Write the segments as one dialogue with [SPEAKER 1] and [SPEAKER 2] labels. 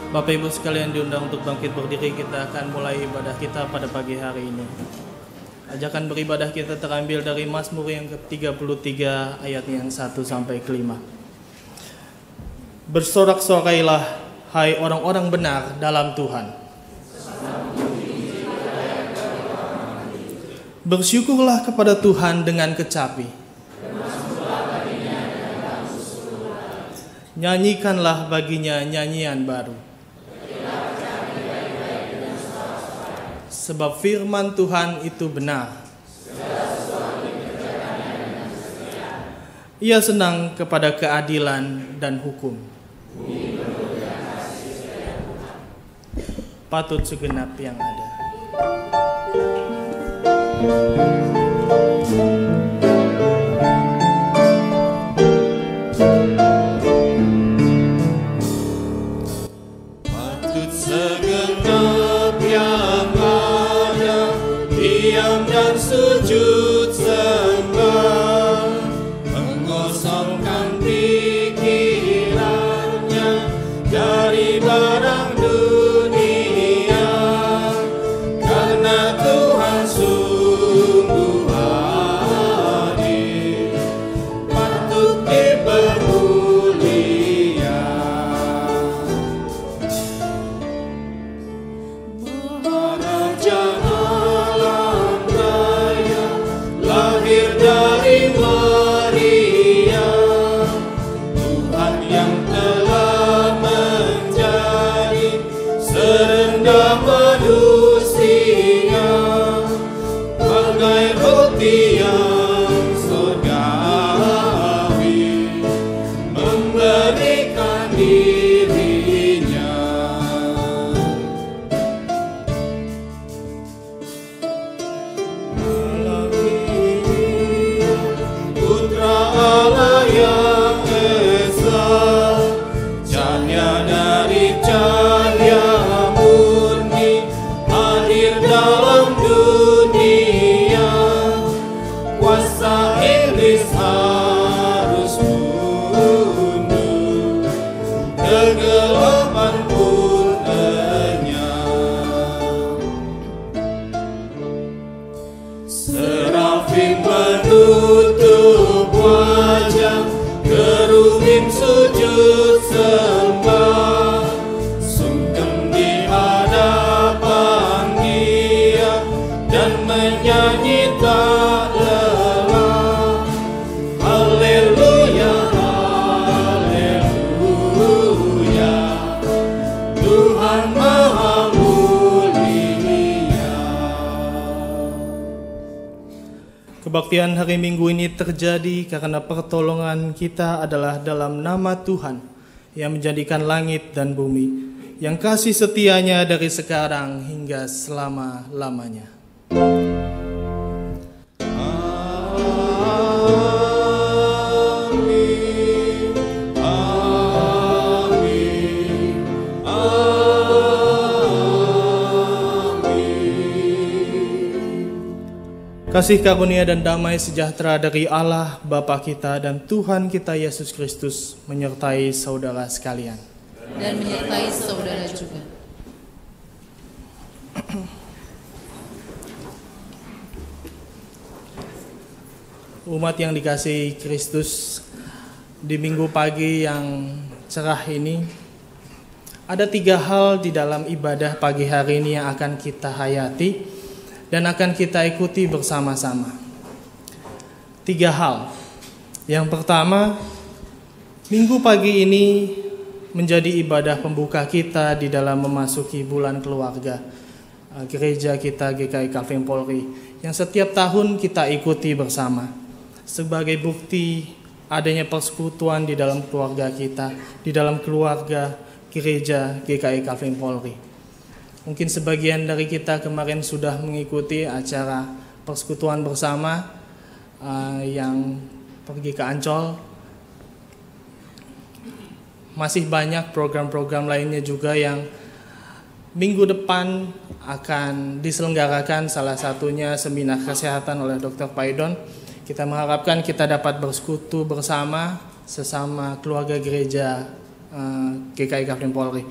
[SPEAKER 1] Bapak Ibu sekalian diundang untuk bangkit berdiri. Kita akan mulai ibadah kita pada pagi hari ini. Ajakan beribadah kita terambil dari Mazmur yang ke-33 ayat yang 1 sampai ke-5. Bersorak-sorailah hai orang-orang benar dalam Tuhan. Bersyukurlah kepada Tuhan dengan kecapi. Nyanyikanlah baginya nyanyian baru. Sebab firman Tuhan itu benar. Ia senang kepada keadilan dan hukum. Patut segenap yang ada.
[SPEAKER 2] Patut segenap yang ada, diam dan sujud sembah, mengosongkan pikirannya dari barang dunia, karena Tuhan sungguh adil, patut dipermulia. Maharaja alam raya, lahir dari Maria, Tuhan yang telah menjadi serendah manusia, bagai roti yang surgawi, memberikan dirinya. Putra Allah yang esa, cahaya dari cahaya murni, hadir dalam dunia. Kuasa iblis harus mundur, kegelapan pun lenyap. Serafim menutup wajah, kerubim sujud sembah, sungkem di hadapan Dia dan menyanyi tak lelah. Haleluya, haleluya, Tuhan Maha Mulia.
[SPEAKER 1] Kebaktian hari Minggu ini terjadi karena pertolongan kita adalah dalam nama Tuhan yang menjadikan langit dan bumi, yang kasih setianya dari sekarang hingga selama-lamanya.
[SPEAKER 2] Amin, amin, amin.
[SPEAKER 1] Kasih karunia dan damai sejahtera dari Allah Bapa kita dan Tuhan kita Yesus Kristus menyertai saudara sekalian.
[SPEAKER 3] Dan menyertai saudara juga.
[SPEAKER 1] Umat yang dikasihi Kristus, di minggu pagi yang cerah ini ada 3 hal di dalam ibadah pagi hari ini yang akan kita hayati dan akan kita ikuti bersama-sama. 3 hal. Yang pertama, minggu pagi ini menjadi ibadah pembuka kita di dalam memasuki bulan keluarga gereja kita GKI Calvin Polri yang setiap tahun kita ikuti bersama sebagai bukti adanya persekutuan di dalam keluarga kita, di dalam keluarga gereja GKI Calvin Polri. Mungkin sebagian dari kita kemarin sudah mengikuti acara persekutuan bersama yang pergi ke Ancol. Masih banyak program-program lainnya juga yang minggu depan akan diselenggarakan, salah satunya seminar kesehatan oleh Dr. Paidon. Kita mengharapkan kita dapat bersekutu bersama sesama keluarga gereja GKI Calvin Polri.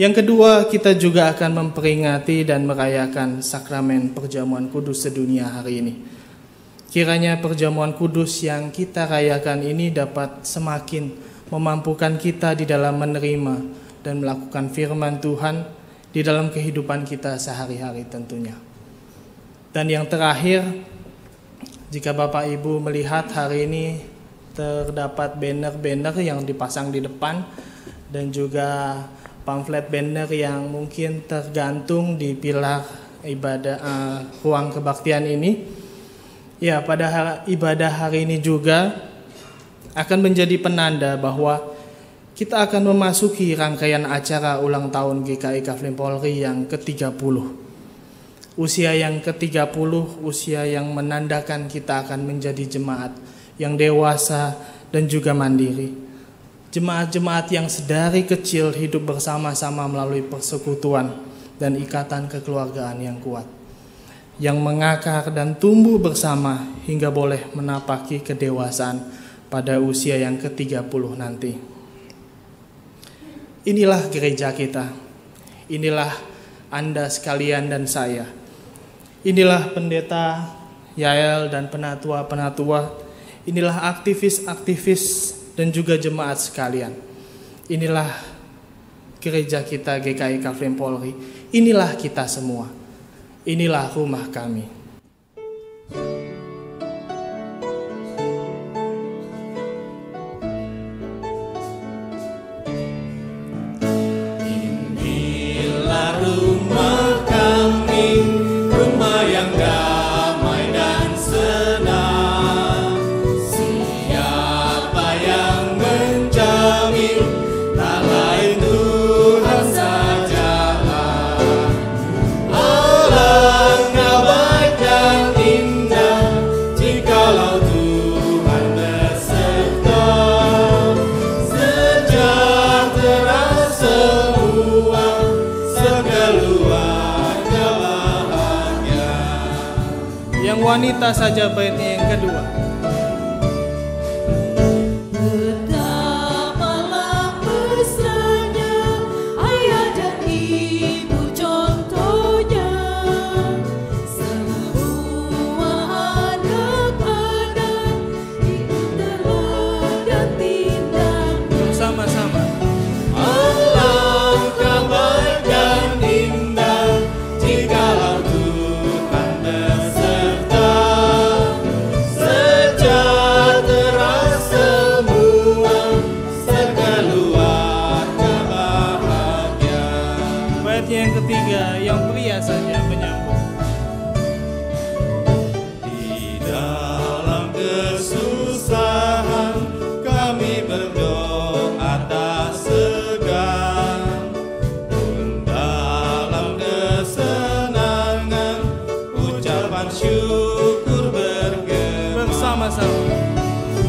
[SPEAKER 1] Yang kedua, kita juga akan memperingati dan merayakan sakramen perjamuan kudus sedunia hari ini. Kiranya perjamuan kudus yang kita rayakan ini dapat semakin memampukan kita di dalam menerima dan melakukan firman Tuhan di dalam kehidupan kita sehari-hari tentunya. Dan yang terakhir, jika Bapak Ibu melihat hari ini terdapat banner-banner yang dipasang di depan dan juga pamflet banner yang mungkin tergantung di pilar ibadah ruang kebaktian ini. Ya, pada ibadah hari ini juga akan menjadi penanda bahwa kita akan memasuki rangkaian acara ulang tahun GKI Kafling Polri yang ke-30. Usia yang ke-30, usia yang menandakan kita akan menjadi jemaat yang dewasa dan juga mandiri. Jemaat-jemaat yang sedari kecil hidup bersama-sama melalui persekutuan dan ikatan kekeluargaan yang kuat, yang mengakar dan tumbuh bersama hingga boleh menapaki kedewasaan pada usia yang ke-30 nanti. Inilah gereja kita, inilah Anda sekalian dan saya. Inilah pendeta Yael dan penatua-penatua, inilah aktivis-aktivis dan juga jemaat sekalian. Inilah gereja kita GKI Kafling Polri. Inilah kita semua. Inilah rumah kami.
[SPEAKER 2] Inilah rumah kami, rumah yang damai dan senang. Siapa yang menjamin, tak lain Tuhan sajalah. Alangkah baik dan indah jikalau Tuhan beserta. Sejahtera semua, sekeluarga bahagia.
[SPEAKER 1] Yang wanita saja baitnya yang kedua.
[SPEAKER 3] Betapa mesranya ayah dan ibu contohnya. Semua anak-anak ikut terlihat dan tindaknya.
[SPEAKER 1] Bersama-sama.
[SPEAKER 2] Alangkah baik dan indah jikalau Tuhan beserta. Sejahtera semua, sekeluarga bahagia.
[SPEAKER 1] Baitnya yang ketiga, yang pria saja menyambut.
[SPEAKER 2] Di dalam kesusahan kami berdoa tak segan, pun dalam kesenangan ucapan syukur bergema.
[SPEAKER 1] Bersama-sama.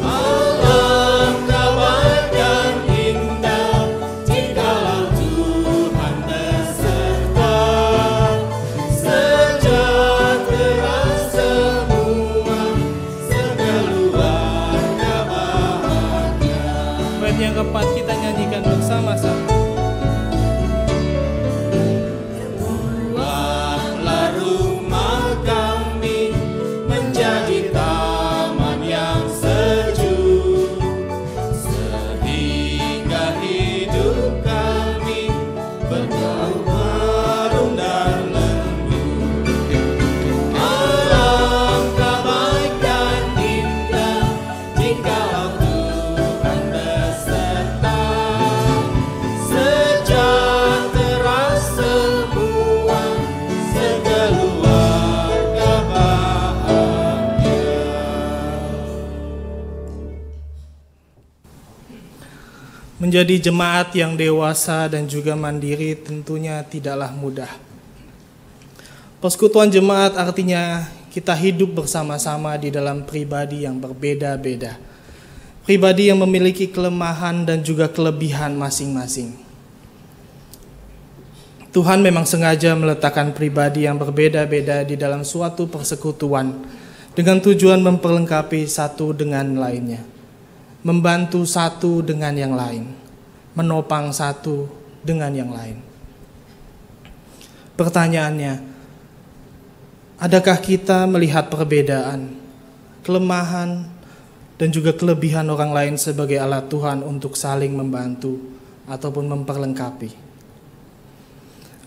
[SPEAKER 2] Alangkah baik dan indah jikalau Tuhan beserta. Sejahtera semua, sekeluarga bahagia.
[SPEAKER 1] Bait yang keempat kita nyanyikan bersama-sama.
[SPEAKER 2] Buatlah rumah kami menjadi taman yang sejuk, sehingga hidup kami berbau harum dan lembut. Alangkah baik dan indah jikalau Tuhan beserta. Sejahtera semua, sekeluarga bahagia.
[SPEAKER 1] Menjadi jemaat yang dewasa dan juga mandiri tentunya tidaklah mudah. Persekutuan jemaat artinya kita hidup bersama-sama di dalam pribadi yang berbeda-beda. Pribadi yang memiliki kelemahan dan juga kelebihan masing-masing. Tuhan memang sengaja meletakkan pribadi yang berbeda-beda di dalam suatu persekutuan dengan tujuan memperlengkapi satu dengan lainnya, membantu satu dengan yang lain, menopang satu dengan yang lain. Pertanyaannya, adakah kita melihat perbedaan, kelemahan, dan juga kelebihan orang lain sebagai alat Tuhan untuk saling membantu ataupun memperlengkapi?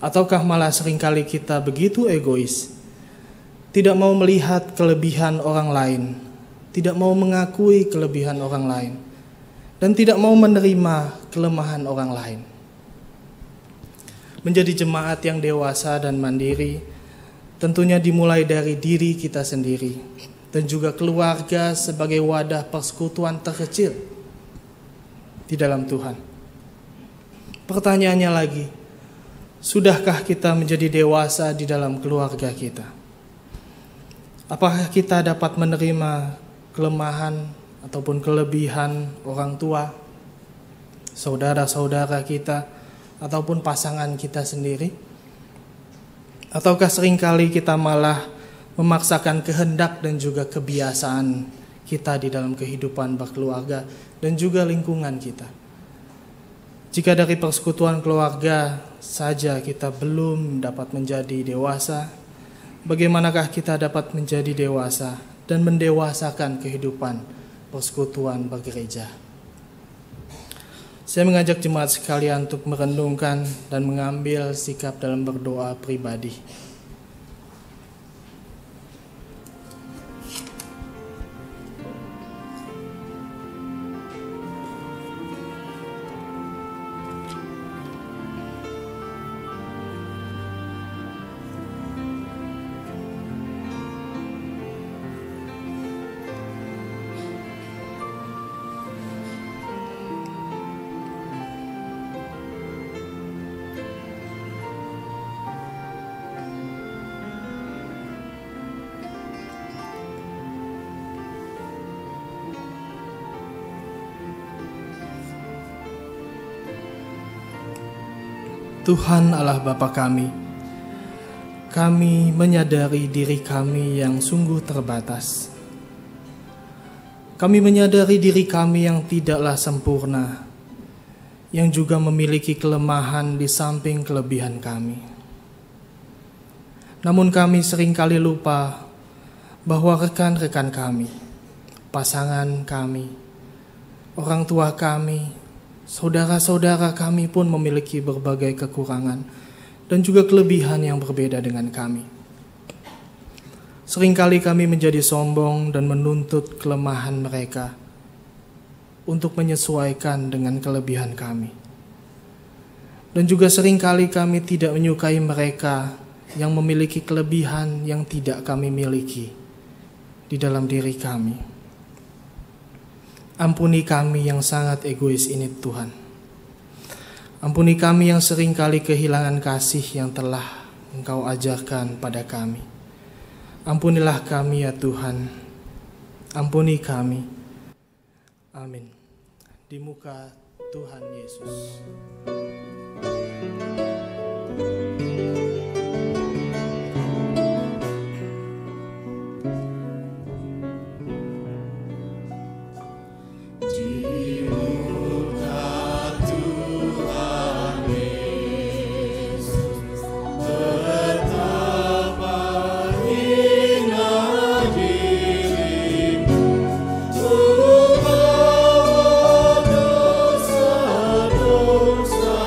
[SPEAKER 1] Ataukah malah seringkali kita begitu egois, tidak mau melihat kelebihan orang lain, tidak mau mengakui kelebihan orang lain, dan tidak mau menerima kelemahan orang lain? Menjadi jemaat yang dewasa dan mandiri tentunya dimulai dari diri kita sendiri dan juga keluarga sebagai wadah persekutuan terkecil di dalam Tuhan. Pertanyaannya lagi, sudahkah kita menjadi dewasa di dalam keluarga kita? Apakah kita dapat menerima kelemahan ataupun kelebihan orang tua, saudara-saudara kita, ataupun pasangan kita sendiri? Ataukah seringkali kita malah memaksakan kehendak dan juga kebiasaan kita di dalam kehidupan berkeluarga dan juga lingkungan kita? Jika dari persekutuan keluarga saja kita belum dapat menjadi dewasa, bagaimanakah kita dapat menjadi dewasa dan mendewasakan kehidupan persekutuan bergereja? Saya mengajak jemaat sekalian untuk merenungkan dan mengambil sikap dalam berdoa pribadi. Tuhan Allah Bapa kami menyadari diri kami yang sungguh terbatas. Kami menyadari diri kami yang tidaklah sempurna, yang juga memiliki kelemahan di samping kelebihan kami. Namun kami seringkali lupa bahwa rekan-rekan kami, pasangan kami, orang tua kami, saudara-saudara kami pun memiliki berbagai kekurangan dan juga kelebihan yang berbeda dengan kami. Seringkali kami menjadi sombong dan menuntut kelemahan mereka untuk menyesuaikan dengan kelebihan kami. Dan juga seringkali kami tidak menyukai mereka yang memiliki kelebihan yang tidak kami miliki di dalam diri kami. Ampuni kami yang sangat egois ini Tuhan. Ampuni kami yang seringkali kehilangan kasih yang telah Engkau ajarkan pada kami. Ampunilah kami ya Tuhan. Ampuni kami. Amin. Di muka Tuhan Yesus.
[SPEAKER 2] Dosa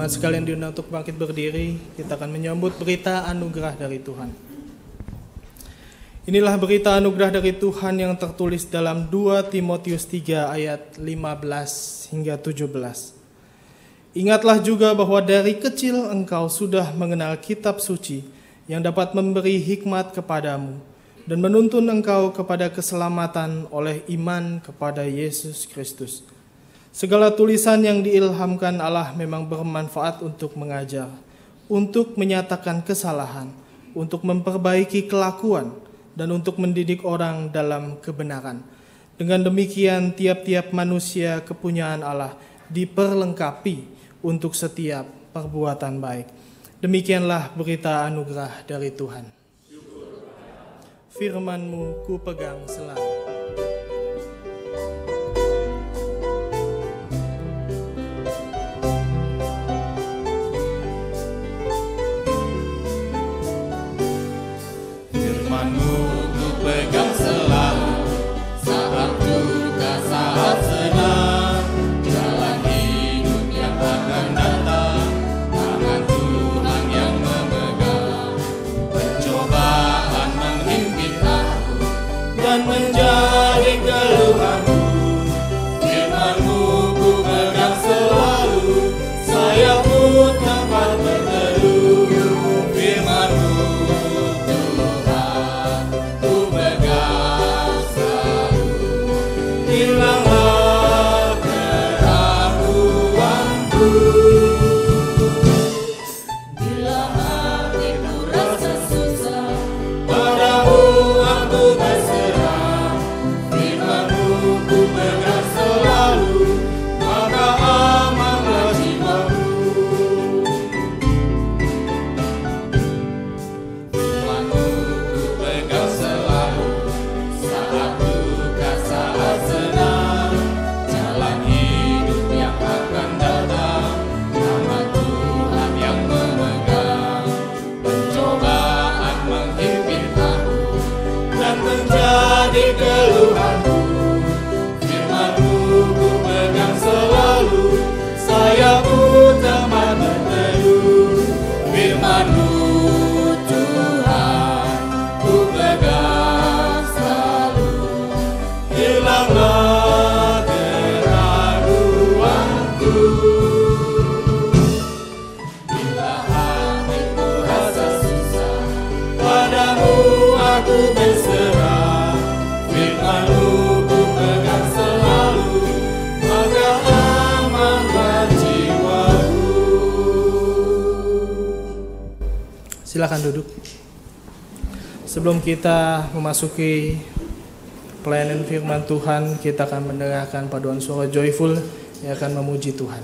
[SPEAKER 1] Jemaat sekalian diundang untuk bangkit berdiri, kita akan menyambut berita anugerah dari Tuhan. Inilah berita anugerah dari Tuhan yang tertulis dalam 2 Timotius 3 ayat 15 hingga 17. Ingatlah juga bahwa dari kecil engkau sudah mengenal kitab suci yang dapat memberi hikmat kepadamu dan menuntun engkau kepada keselamatan oleh iman kepada Yesus Kristus. Segala tulisan yang diilhamkan Allah memang bermanfaat untuk mengajar, untuk menyatakan kesalahan, untuk memperbaiki kelakuan, dan untuk mendidik orang dalam kebenaran. Dengan demikian tiap-tiap manusia kepunyaan Allah diperlengkapi untuk setiap perbuatan baik. Demikianlah berita anugerah dari Tuhan. Firman-Mu ku pegang selalu.
[SPEAKER 2] Firman-Mu ku pegang selalu, saat duka, saat senang, jalan hidup yang akan datang, tangan Tuhan yang memegang. Pencobaan menghimpit aku dan menjadi keluhanku. Firman-Mu ku pegang selalu, sayapmu tempat berteduh. Firman-Mu hilanglah keraguanku.
[SPEAKER 3] Bila hatiku rasa susah,
[SPEAKER 2] Padamu aku berserah. Firman-Mu ku pegang selalu, maka amanlah jiwaku. Firman-Mu ku pegang selalu, saat duka, saat senang, jalan hidup yang akan datang, nama Tuhan yang memegang. Pencobaan menghimpit aku dan menjadi keluhanku. Firman-Mu ku pegang selalu, sayapmu tempat berteduh. Firman-Mu Tuhan ku pegang selalu, hilanglah keraguanku. Bila hatiku rasa susah, padamu aku berserah. Firman-Mu ku pegang selalu, maka amanlah jiwaku.
[SPEAKER 1] Silakan duduk. Sebelum kita memasuki pelayanan firman Tuhan, kita akan mendengarkan paduan suara joyful yang akan memuji Tuhan.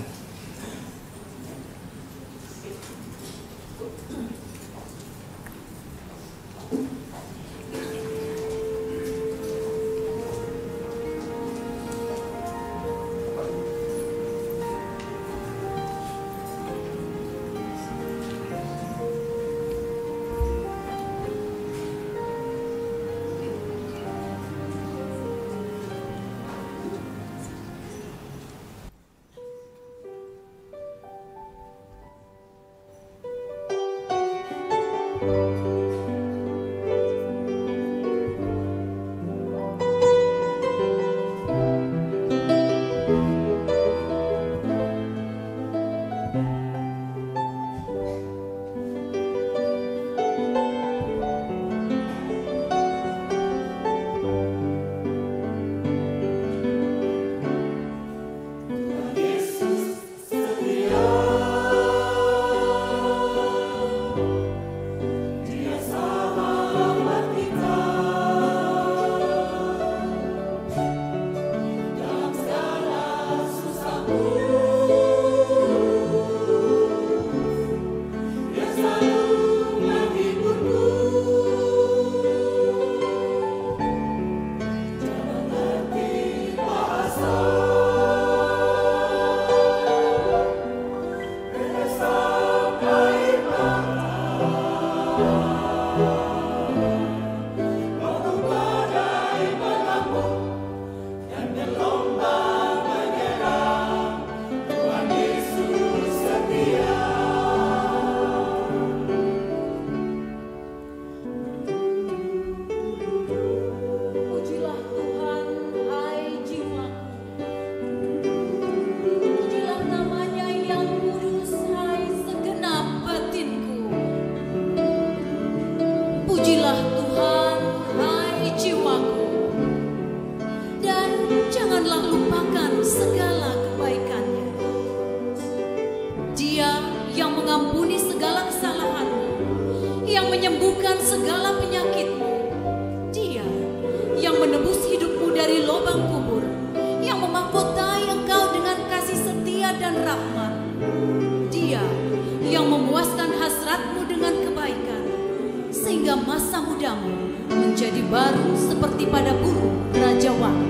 [SPEAKER 3] menyembuhkan segala penyakitmu. Dia yang menebus hidupmu dari lubang kubur, yang memahkotai engkau dengan kasih setia dan rahmat. Dia yang memuaskan hasratmu dengan kebaikan, sehingga masa mudamu menjadi baru seperti pada burung rajawan.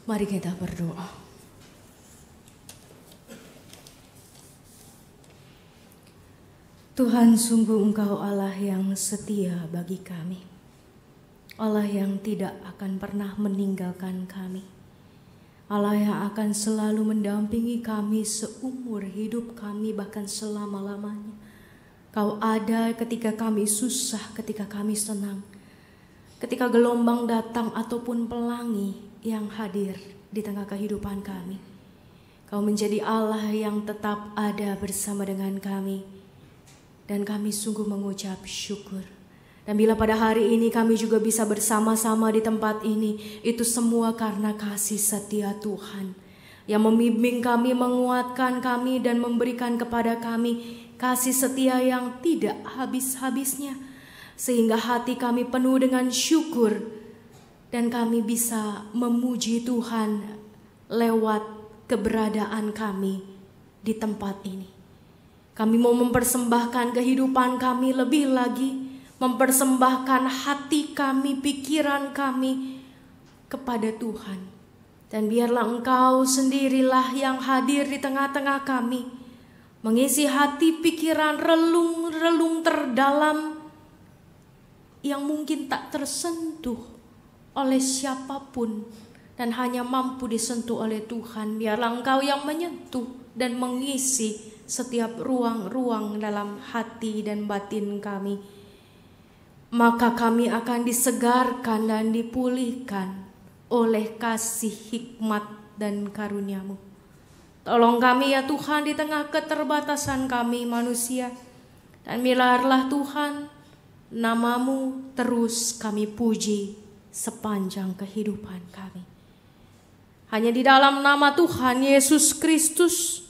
[SPEAKER 3] Mari kita berdoa. Tuhan, sungguh Engkau Allah yang setia bagi kami. Allah yang tidak akan pernah meninggalkan kami. Allah yang akan selalu mendampingi kami seumur hidup kami, bahkan selama-lamanya. Kau ada ketika kami susah, ketika kami senang. Ketika gelombang datang ataupun pelangi yang hadir di tengah kehidupan kami. Kau menjadi Allah yang tetap ada bersama dengan kami. Dan kami sungguh mengucap syukur. Dan bila pada hari ini kami juga bisa bersama-sama di tempat ini, itu semua karena kasih setia Tuhan. Yang membimbing kami, menguatkan kami, dan memberikan kepada kami kasih setia yang tidak habis-habisnya. Sehingga hati kami penuh dengan syukur. Dan kami bisa memuji Tuhan lewat keberadaan kami di tempat ini. Kami mau mempersembahkan kehidupan kami lebih lagi, mempersembahkan hati kami, pikiran kami kepada Tuhan. Dan biarlah Engkau sendirilah yang hadir di tengah-tengah kami, mengisi hati, pikiran, relung-relung terdalam yang mungkin tak tersentuh oleh siapapun dan hanya mampu disentuh oleh Tuhan. Biarlah Engkau yang menyentuh dan mengisi setiap ruang-ruang dalam hati dan batin kami. Maka kami akan disegarkan dan dipulihkan oleh kasih, hikmat dan karunia-Mu. Tolong kami ya Tuhan di tengah keterbatasan kami manusia. Dan biarlah Tuhan, nama-Mu terus kami puji sepanjang kehidupan kami. Hanya di dalam nama Tuhan Yesus Kristus,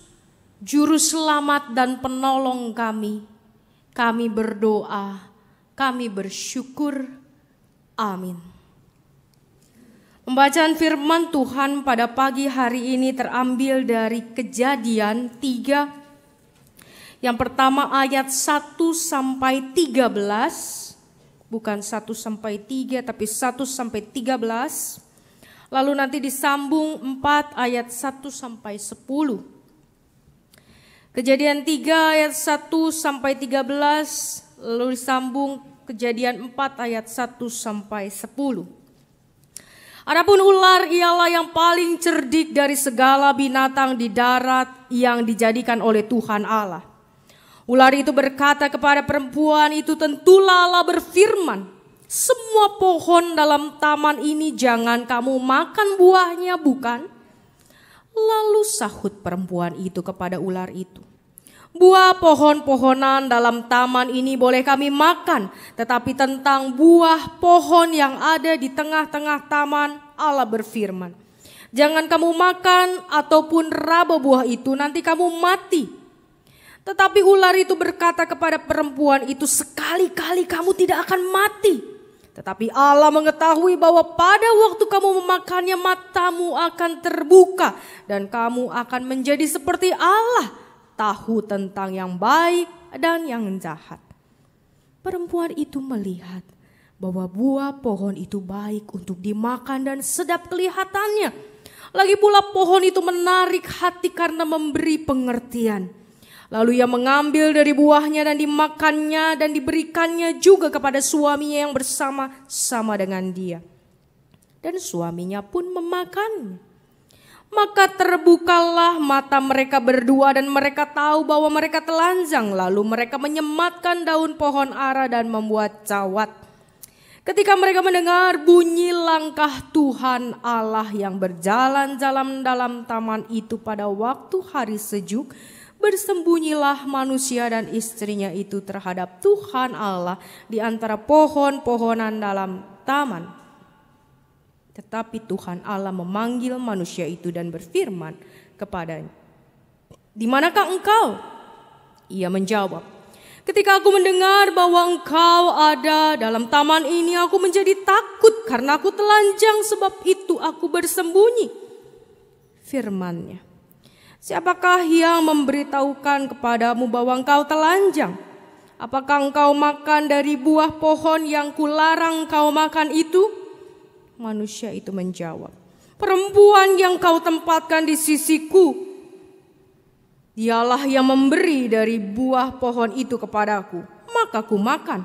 [SPEAKER 3] Juru Selamat dan Penolong kami berdoa, kami bersyukur. Amin. Pembacaan firman Tuhan pada pagi hari ini terambil dari Kejadian 3. Yang pertama ayat 1 sampai 13. Bukan 1 sampai 3 tapi 1 sampai 13. Lalu nanti disambung 4 ayat 1 sampai 10. Kejadian 3 ayat 1 sampai 13. Lalu disambung Kejadian 4 ayat 1 sampai 10. Adapun ular ialah yang paling cerdik dari segala binatang di darat yang dijadikan oleh Tuhan Allah. Ular itu berkata kepada perempuan itu, tentulah Allah berfirman, semua pohon dalam taman ini jangan kamu makan buahnya, bukan? Lalu sahut perempuan itu kepada ular itu, Buah pohon-pohonan dalam taman ini boleh kami makan, tetapi tentang buah pohon yang ada di tengah-tengah taman, Allah berfirman, jangan kamu makan ataupun raba buah itu, nanti kamu mati. Tetapi ular itu berkata kepada perempuan itu, sekali-kali kamu tidak akan mati. Tetapi Allah mengetahui bahwa pada waktu kamu memakannya, matamu akan terbuka dan kamu akan menjadi seperti Allah, tahu tentang yang baik dan yang jahat. Perempuan itu melihat bahwa buah pohon itu baik untuk dimakan dan sedap kelihatannya. Lagi pula pohon itu menarik hati karena memberi pengertian. Lalu ia mengambil dari buahnya dan dimakannya dan diberikannya juga kepada suaminya yang bersama-sama dengan dia. Dan suaminya pun memakannya. Maka terbukalah mata mereka berdua dan mereka tahu bahwa mereka telanjang. Lalu mereka menyematkan daun pohon ara dan membuat cawat. Ketika mereka mendengar bunyi langkah Tuhan Allah yang berjalan-jalan dalam taman itu pada waktu hari sejuk, bersembunyilah manusia dan istrinya itu terhadap Tuhan Allah di antara pohon-pohonan dalam taman. Tetapi Tuhan Allah memanggil manusia itu dan berfirman kepadanya, "Di manakah engkau?" Ia menjawab, "Ketika aku mendengar bahwa engkau ada dalam taman ini, aku menjadi takut karena aku telanjang, sebab itu aku bersembunyi." Firman-Nya, "Siapakah yang memberitahukan kepadamu bahwa engkau telanjang? Apakah engkau makan dari buah pohon yang kularang engkau makan itu?" Manusia itu menjawab, "Perempuan yang kau tempatkan di sisiku, dialah yang memberi dari buah pohon itu kepadaku, maka ku makan."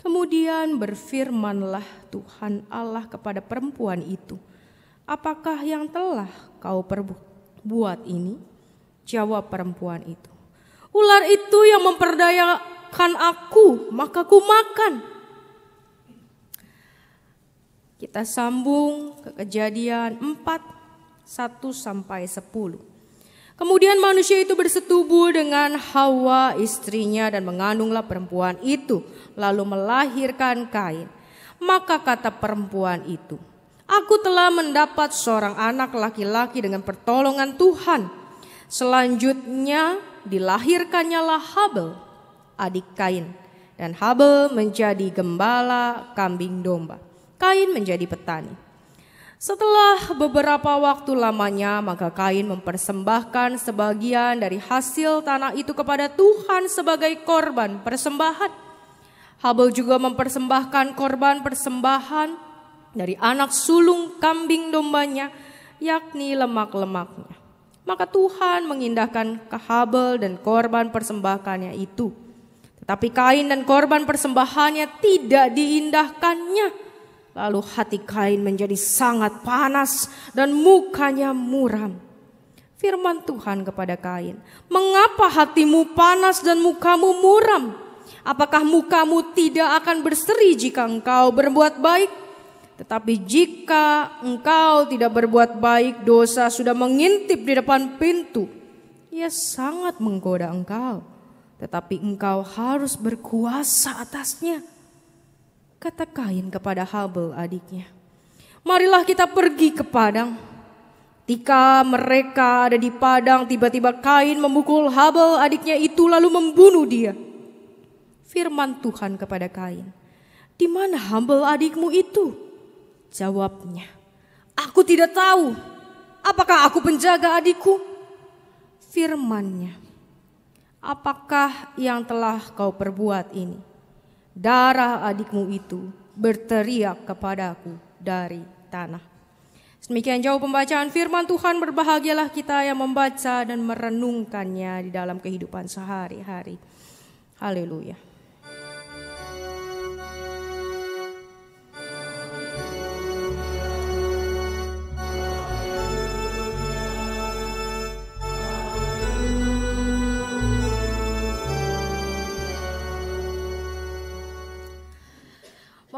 [SPEAKER 3] Kemudian berfirmanlah Tuhan Allah kepada perempuan itu, "Apakah yang telah kau perbuat ini?" Jawab perempuan itu, "Ular itu yang memperdayakan aku, maka ku makan." Kita sambung ke Kejadian 4, 1-10. Kemudian manusia itu bersetubuh dengan Hawa istrinya dan mengandunglah perempuan itu, lalu melahirkan Kain. Maka kata perempuan itu, "Aku telah mendapat seorang anak laki-laki dengan pertolongan Tuhan." Selanjutnya dilahirkannyalah Habel, adik Kain, dan Habel menjadi gembala kambing domba. Kain menjadi petani. Setelah beberapa waktu lamanya, maka Kain mempersembahkan sebagian dari hasil tanah itu kepada Tuhan sebagai korban persembahan. Habel juga mempersembahkan korban persembahan dari anak sulung kambing dombanya, yakni lemak-lemaknya. Maka Tuhan mengindahkan ke Habel dan korban persembahannya itu. Tetapi Kain dan korban persembahannya tidak diindahkannya. Lalu hati Kain menjadi sangat panas dan mukanya muram. Firman Tuhan kepada Kain, "Mengapa hatimu panas dan mukamu muram? Apakah mukamu tidak akan berseri jika engkau berbuat baik? Tetapi jika engkau tidak berbuat baik, dosa sudah mengintip di depan pintu. Ia sangat menggoda engkau, tetapi engkau harus berkuasa atasnya." Kata Kain kepada Habel adiknya, "Marilah kita pergi ke padang." Ketika mereka ada di padang, tiba-tiba Kain memukul Habel adiknya itu lalu membunuh dia. Firman Tuhan kepada Kain, "Di mana Habel adikmu itu?" Jawabnya, "Aku tidak tahu. Apakah aku penjaga adikku?" Firman-Nya, "Apakah yang telah kau perbuat ini? Darah adikmu itu berteriak kepadaku dari tanah." Demikian jauh pembacaan firman Tuhan. Berbahagialah kita yang membaca dan merenungkannya di dalam kehidupan sehari-hari. Haleluya.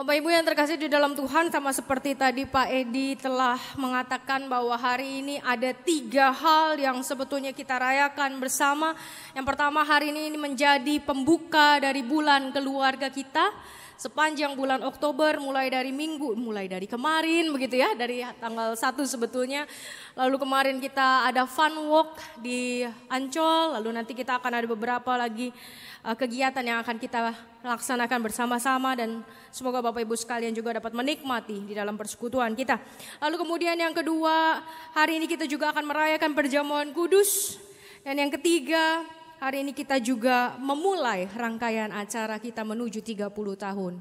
[SPEAKER 3] Bapak Ibu yang terkasih di dalam Tuhan, sama seperti tadi Pak Edi telah mengatakan bahwa hari ini ada 3 hal yang sebetulnya kita rayakan bersama. Yang pertama, hari ini menjadi pembuka dari bulan keluarga kita. Sepanjang bulan Oktober, mulai dari kemarin begitu ya, dari tanggal 1 sebetulnya. Lalu kemarin kita ada fun walk di Ancol, lalu nanti kita akan ada beberapa lagi kegiatan yang akan kita laksanakan bersama-sama, dan semoga Bapak Ibu sekalian juga dapat menikmati di dalam persekutuan kita. Lalu kemudian yang kedua, hari ini kita juga akan merayakan perjamuan kudus. Dan yang ketiga, hari ini kita juga memulai rangkaian acara kita menuju 30 tahun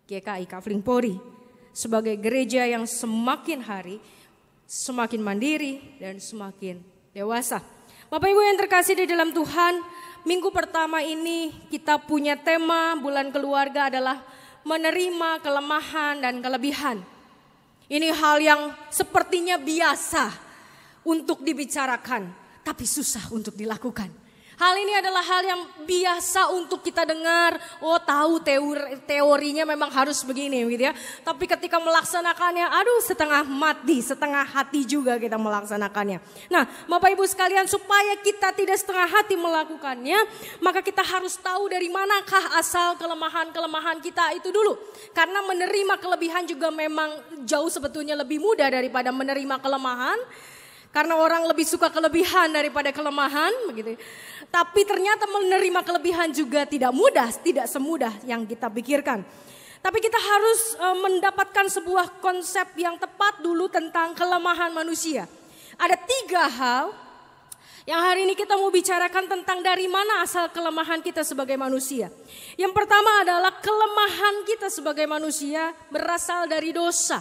[SPEAKER 3] GKI Kafling Polri sebagai gereja yang semakin hari semakin mandiri dan semakin dewasa. Bapak Ibu yang terkasih di dalam Tuhan, minggu pertama ini kita punya tema bulan keluarga adalah menerima kelemahan dan kelebihan. Ini hal yang sepertinya biasa untuk dibicarakan, tapi susah untuk dilakukan. Hal ini adalah hal yang biasa untuk kita dengar, oh tahu teorinya memang harus begini gitu ya. Tapi ketika melaksanakannya, aduh setengah mati, setengah hati juga kita melaksanakannya. Nah Bapak Ibu sekalian, supaya kita tidak setengah hati melakukannya, maka kita harus tahu dari manakah asal kelemahan-kelemahan kita itu dulu. Karena menerima kelebihan juga memang jauh sebetulnya lebih mudah daripada menerima kelemahan. Karena orang lebih suka kelebihan daripada kelemahan begitu. Tapi ternyata menerima kelebihan juga tidak mudah, tidak semudah yang kita pikirkan. Tapi kita harus mendapatkan sebuah konsep yang tepat dulu tentang kelemahan manusia. Ada 3 hal yang hari ini kita mau bicarakan tentang dari mana asal kelemahan kita sebagai manusia. Yang pertama adalah kelemahan kita sebagai manusia berasal dari dosa.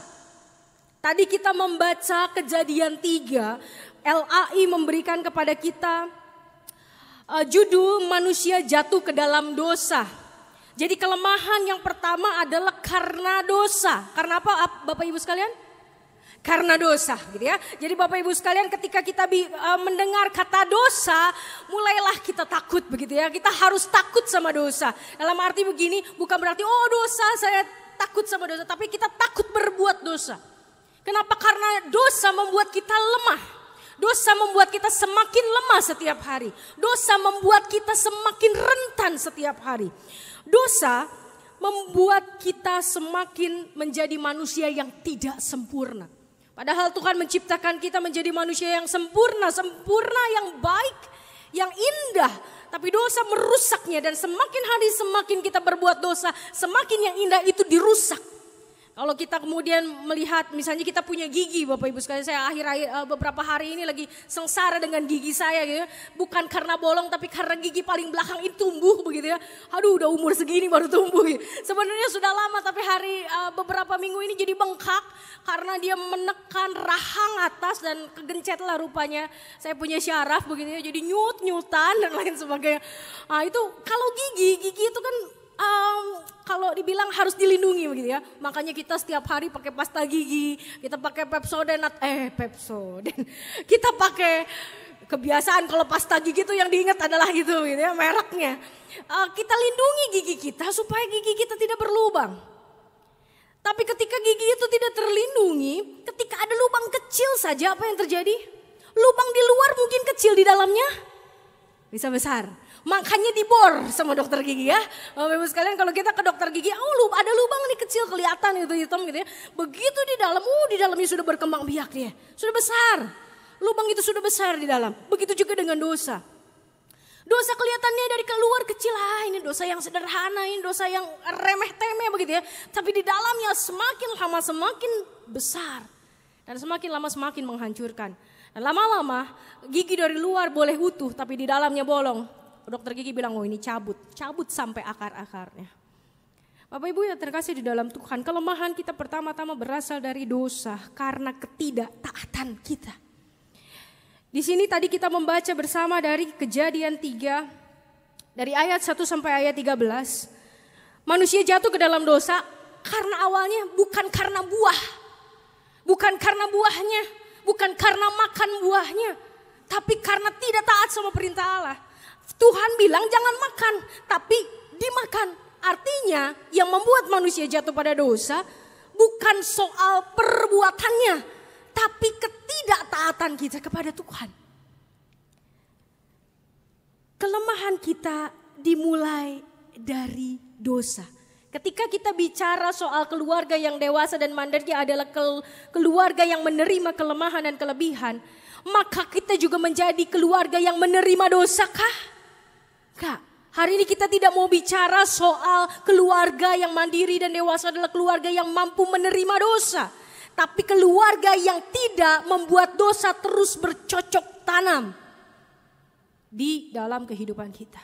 [SPEAKER 3] Tadi kita membaca Kejadian 3, LAI memberikan kepada kita judul manusia jatuh ke dalam dosa. Jadi kelemahan yang pertama adalah karena dosa. Karena apa Bapak Ibu sekalian? Karena dosa gitu ya. Jadi Bapak Ibu sekalian, ketika kita mendengar kata dosa, mulailah kita takut begitu ya. Kita harus takut sama dosa. Dalam arti begini, bukan berarti oh dosa saya takut sama dosa, tapi kita takut berbuat dosa. Kenapa? Karena dosa membuat kita lemah. Dosa membuat kita semakin lemah setiap hari. Dosa membuat kita semakin rentan setiap hari. Dosa membuat kita semakin menjadi manusia yang tidak sempurna. Padahal Tuhan menciptakan kita menjadi manusia yang sempurna, yang baik, yang indah. Tapi dosa merusaknya, dan semakin hari semakin kita berbuat dosa, semakin yang indah itu dirusak. Kalau kita kemudian melihat misalnya kita punya gigi, Bapak Ibu sekalian, saya beberapa hari ini lagi sengsara dengan gigi saya gitu ya. Bukan karena bolong, tapi karena gigi paling belakang itu tumbuh begitu ya. Aduh udah umur segini baru tumbuh gitu. Sebenarnya sudah lama, tapi beberapa minggu ini jadi bengkak karena dia menekan rahang atas dan kegencetlah rupanya. Saya punya syaraf begitu ya, jadi nyut-nyutan dan lain sebagainya. Nah itu kalau gigi itu kan kalau dibilang harus dilindungi begitu ya. Makanya kita setiap hari pakai pasta gigi, kita pakai Pepsodent. Kita pakai, kebiasaan kalau pasta gigi itu yang diingat adalah gitu ya, mereknya. Kita lindungi gigi kita supaya gigi kita tidak berlubang. Tapi ketika gigi itu tidak terlindungi, ketika ada lubang kecil saja, apa yang terjadi? Lubang di luar mungkin kecil, di dalamnya bisa besar. Makanya dibor sama dokter gigi ya. Bapak Ibu sekalian, kalau kita ke dokter gigi, ada lubang nih kecil kelihatan itu hitam gitu ya. Begitu di dalamnya sudah berkembang biak dia. Sudah besar. Lubang itu sudah besar di dalam. Begitu juga dengan dosa. Dosa kelihatannya dari keluar kecil, ini dosa yang sederhana, ini dosa yang remeh-temeh begitu ya. Tapi di dalamnya semakin lama semakin besar. Dan semakin lama semakin menghancurkan. Dan lama-lama gigi dari luar boleh utuh, tapi di dalamnya bolong. Dokter gigi bilang, oh ini cabut sampai akar-akarnya. Bapak Ibu yang terkasih di dalam Tuhan, kelemahan kita pertama-tama berasal dari dosa karena ketidaktaatan kita. Di sini tadi kita membaca bersama dari Kejadian 3, dari ayat 1 sampai ayat 13. Manusia jatuh ke dalam dosa karena awalnya bukan karena buah. Bukan karena buahnya, bukan karena makan buahnya, tapi karena tidak taat sama perintah Allah. Tuhan bilang jangan makan, tapi dimakan. Artinya yang membuat manusia jatuh pada dosa bukan soal perbuatannya, tapi ketidaktaatan kita kepada Tuhan. Kelemahan kita dimulai dari dosa. Ketika kita bicara soal keluarga yang dewasa dan mandiri adalah keluarga yang menerima kelemahan dan kelebihan, maka kita juga menjadi keluarga yang menerima dosa kah? Enggak. Hari ini kita tidak mau bicara soal keluarga yang mandiri dan dewasa adalah keluarga yang mampu menerima dosa. Tapi keluarga yang tidak membuat dosa terus bercocok tanam di dalam kehidupan kita.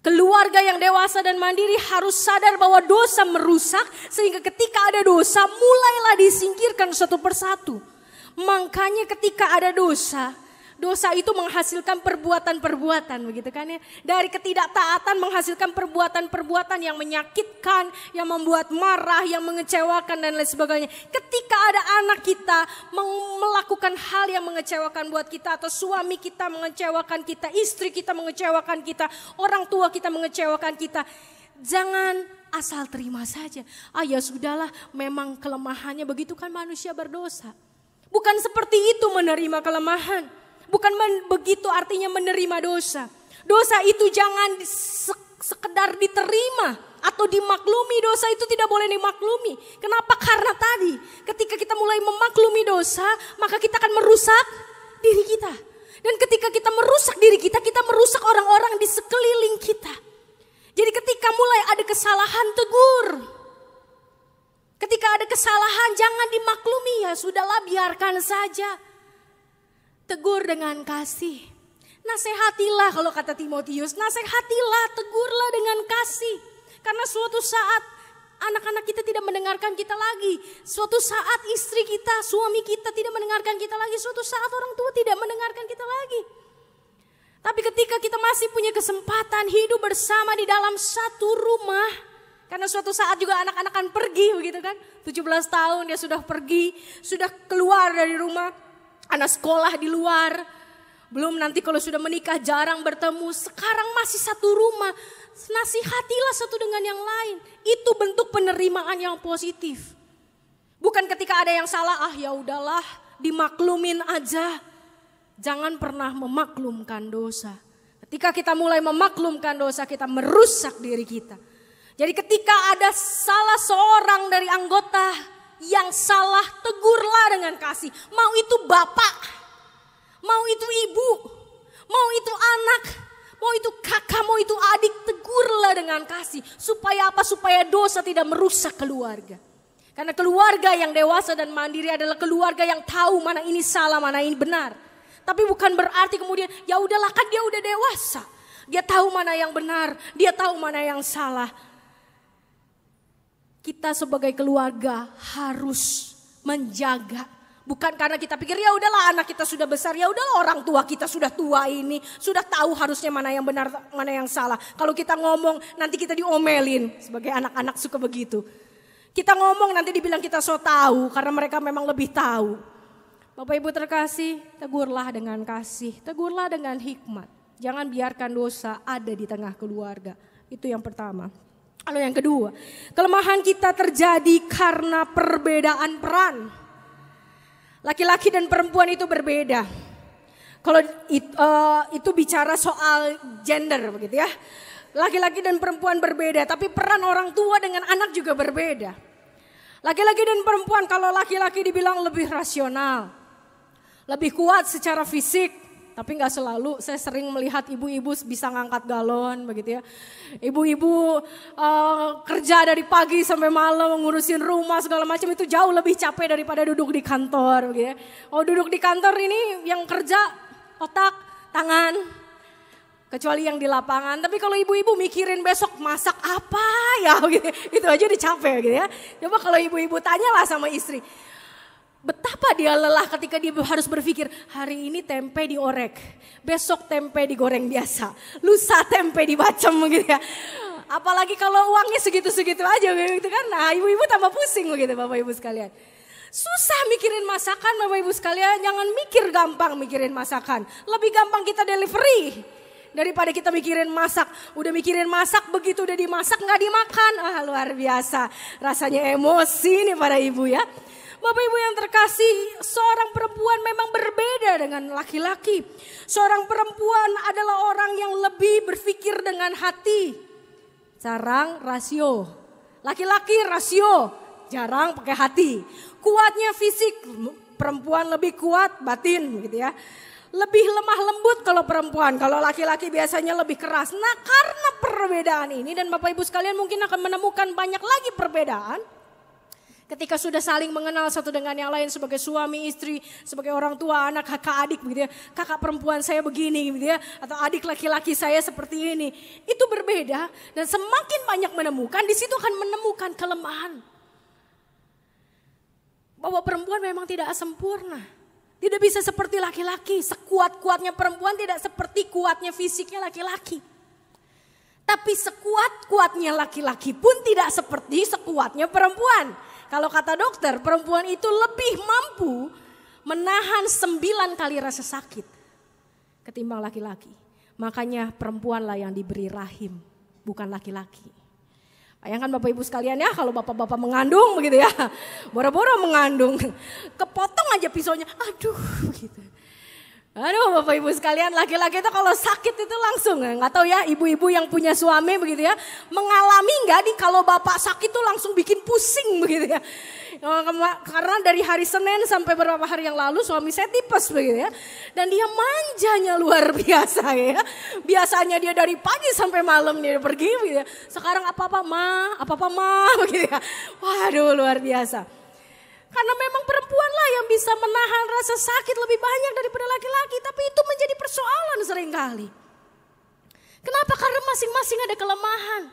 [SPEAKER 3] Keluarga yang dewasa dan mandiri harus sadar bahwa dosa merusak, sehingga ketika ada dosa mulailah disingkirkan satu persatu. Makanya ketika ada dosa, dosa itu menghasilkan perbuatan-perbuatan, begitu kan ya. Dari ketidaktaatan menghasilkan perbuatan-perbuatan yang menyakitkan, yang membuat marah, yang mengecewakan dan lain sebagainya. Ketika ada anak kita melakukan hal yang mengecewakan buat kita, atau suami kita mengecewakan kita, istri kita mengecewakan kita, orang tua kita mengecewakan kita, jangan asal terima saja. Ya sudahlah, memang kelemahannya begitu kan manusia berdosa. Bukan seperti itu menerima kelemahan. Bukan begitu artinya menerima dosa. Dosa itu jangan sekedar diterima atau dimaklumi. Dosa itu tidak boleh dimaklumi. Kenapa? Karena tadi ketika kita mulai memaklumi dosa, maka kita akan merusak diri kita. Dan ketika kita merusak diri kita, kita merusak orang-orang di sekeliling kita. Jadi ketika mulai ada kesalahan, tegur. Ketika ada kesalahan jangan dimaklumi, ya sudahlah biarkan saja. Tegur dengan kasih. Nasihatilah kalau kata Timotius, nasihatilah, tegurlah dengan kasih. Karena suatu saat anak-anak kita tidak mendengarkan kita lagi. Suatu saat istri kita, suami kita tidak mendengarkan kita lagi. Suatu saat orang tua tidak mendengarkan kita lagi. Tapi ketika kita masih punya kesempatan hidup bersama di dalam satu rumah. Karena suatu saat juga anak-anak akan pergi begitu kan. 17 tahun dia sudah pergi, sudah keluar dari rumah. Anak sekolah di luar. Belum nanti kalau sudah menikah jarang bertemu. Sekarang masih satu rumah. Nasihatilah satu dengan yang lain. Itu bentuk penerimaan yang positif. Bukan ketika ada yang salah, ya udahlah dimaklumin aja. Jangan pernah memaklumkan dosa. Ketika kita mulai memaklumkan dosa, kita merusak diri kita. Jadi ketika ada salah seorang dari anggota yang salah, tegurlah dengan kasih. Mau itu bapak, mau itu ibu, mau itu anak, mau itu kakak, mau itu adik, tegurlah dengan kasih. Supaya apa? Supaya dosa tidak merusak keluarga. Karena keluarga yang dewasa dan mandiri adalah keluarga yang tahu mana ini salah, mana ini benar. Tapi bukan berarti kemudian ya udahlah kan dia udah dewasa. Dia tahu mana yang benar, dia tahu mana yang salah. Kita sebagai keluarga harus menjaga. Bukan karena kita pikir ya udahlah anak kita sudah besar, ya udahlah orang tua kita sudah tua ini, sudah tahu harusnya mana yang benar, mana yang salah. Kalau kita ngomong nanti kita diomelin, sebagai anak-anak suka begitu. Kita ngomong nanti dibilang kita so tahu karena mereka memang lebih tahu. Bapak Ibu terkasih, tegurlah dengan kasih, tegurlah dengan hikmat. Jangan biarkan dosa ada di tengah keluarga. Itu yang pertama. Lalu yang kedua, kelemahan kita terjadi karena perbedaan peran. Laki-laki dan perempuan itu berbeda. Kalau itu bicara soal gender begitu ya. Laki-laki dan perempuan berbeda, tapi peran orang tua dengan anak juga berbeda. Laki-laki dan perempuan, kalau laki-laki dibilang lebih rasional, lebih kuat secara fisik. Tapi gak selalu, saya sering melihat ibu-ibu bisa ngangkat galon begitu ya. Ibu-ibu kerja dari pagi sampai malam mengurusin rumah segala macam, itu jauh lebih capek daripada duduk di kantor begitu ya. Oh duduk di kantor ini yang kerja otak, tangan, kecuali yang di lapangan. Tapi kalau ibu-ibu mikirin besok masak apa ya gitu, itu aja udah capek gitu ya. Coba kalau ibu-ibu tanyalah sama istri. Betapa dia lelah ketika dia harus berpikir hari ini tempe diorek, besok tempe digoreng biasa, lusa tempe dibacem gitu ya. Apalagi kalau uangnya segitu-segitu aja gitu kan. Nah ibu-ibu tambah pusing begitu Bapak Ibu sekalian. Susah mikirin masakan Bapak Ibu sekalian, jangan mikir gampang mikirin masakan. Lebih gampang kita delivery
[SPEAKER 4] daripada kita mikirin masak. Udah mikirin masak, begitu udah dimasak nggak dimakan. Luar biasa. Rasanya emosi nih para ibu ya. Bapak ibu yang terkasih, seorang perempuan memang berbeda dengan laki-laki. Seorang perempuan adalah orang yang lebih berpikir dengan hati. Jarang rasio. Laki-laki rasio, jarang pakai hati. Kuatnya fisik, perempuan lebih kuat batin gitu ya. Lebih lemah lembut kalau perempuan, kalau laki-laki biasanya lebih keras. Nah, karena perbedaan ini dan Bapak Ibu sekalian mungkin akan menemukan banyak lagi perbedaan. Ketika sudah saling mengenal satu dengan yang lain sebagai suami istri, sebagai orang tua, anak, kakak, adik begitu ya. Kakak perempuan saya begini gitu ya, atau adik laki-laki saya seperti ini. Itu berbeda dan semakin banyak menemukan, di situ akan menemukan kelemahan. Bahwa perempuan memang tidak sempurna. Tidak bisa seperti laki-laki, sekuat-kuatnya perempuan tidak seperti kuatnya fisiknya laki-laki. Tapi sekuat-kuatnya laki-laki pun tidak seperti sekuatnya perempuan. Kalau kata dokter, perempuan itu lebih mampu menahan 9 kali rasa sakit ketimbang laki-laki. Makanya perempuanlah yang diberi rahim, bukan laki-laki. Bayangkan Bapak Ibu sekalian ya, kalau bapak-bapak mengandung begitu ya. Boro-boro mengandung, kepotong aja pisaunya, aduh gitu. Aduh Bapak Ibu sekalian, laki-laki itu kalau sakit itu langsung, nggak tahu ya ibu-ibu yang punya suami begitu ya, mengalami nggak nih kalau bapak sakit itu langsung bikin pusing begitu ya. Karena dari hari Senin sampai beberapa hari yang lalu suami saya tipes begitu ya. Dan dia manjanya luar biasa ya. Biasanya dia dari pagi sampai malam dia pergi begitu ya. Sekarang apa-apa ma begitu ya. Waduh luar biasa. Karena memang perempuanlah yang bisa menahan rasa sakit lebih banyak daripada laki-laki. Tapi itu menjadi persoalan seringkali. Kenapa? Karena masing-masing ada kelemahan.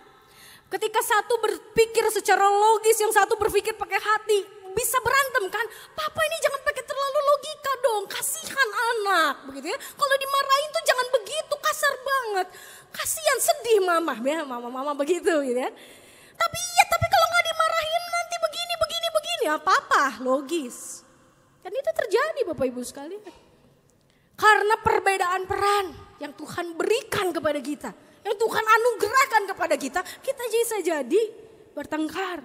[SPEAKER 4] Ketika satu berpikir secara logis, yang satu berpikir pakai hati. Bisa berantem kan? Papa ini jangan pakai terlalu logika dong. Kasihan anak. Begitu ya. Kalau dimarahin tuh jangan begitu, kasar banget. Kasihan, sedih mama. Ya, mama begitu gitu ya. Tapi kalau gak dimarahin nanti begini. Apa-apa, logis. Dan itu terjadi Bapak Ibu sekalian. Karena perbedaan peran yang Tuhan berikan kepada kita. Yang Tuhan anugerahkan kepada kita. Kita bisa jadi bertengkar.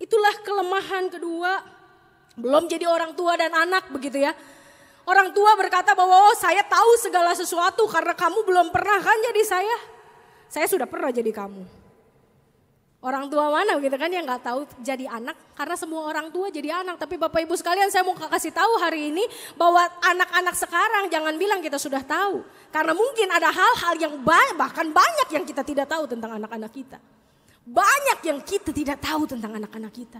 [SPEAKER 4] Itulah kelemahan kedua. Belum jadi orang tua dan anak begitu ya. Orang tua berkata bahwa saya tahu segala sesuatu karena kamu belum pernah kan jadi saya. Saya sudah pernah jadi kamu. Orang tua mana gitu kan yang gak tahu jadi anak. Karena semua orang tua jadi anak. Tapi Bapak Ibu sekalian saya mau kasih tahu hari ini bahwa anak-anak sekarang jangan bilang kita sudah tahu. Karena mungkin ada hal-hal yang bahkan banyak yang kita tidak tahu tentang anak-anak kita. Banyak yang kita tidak tahu tentang anak-anak kita.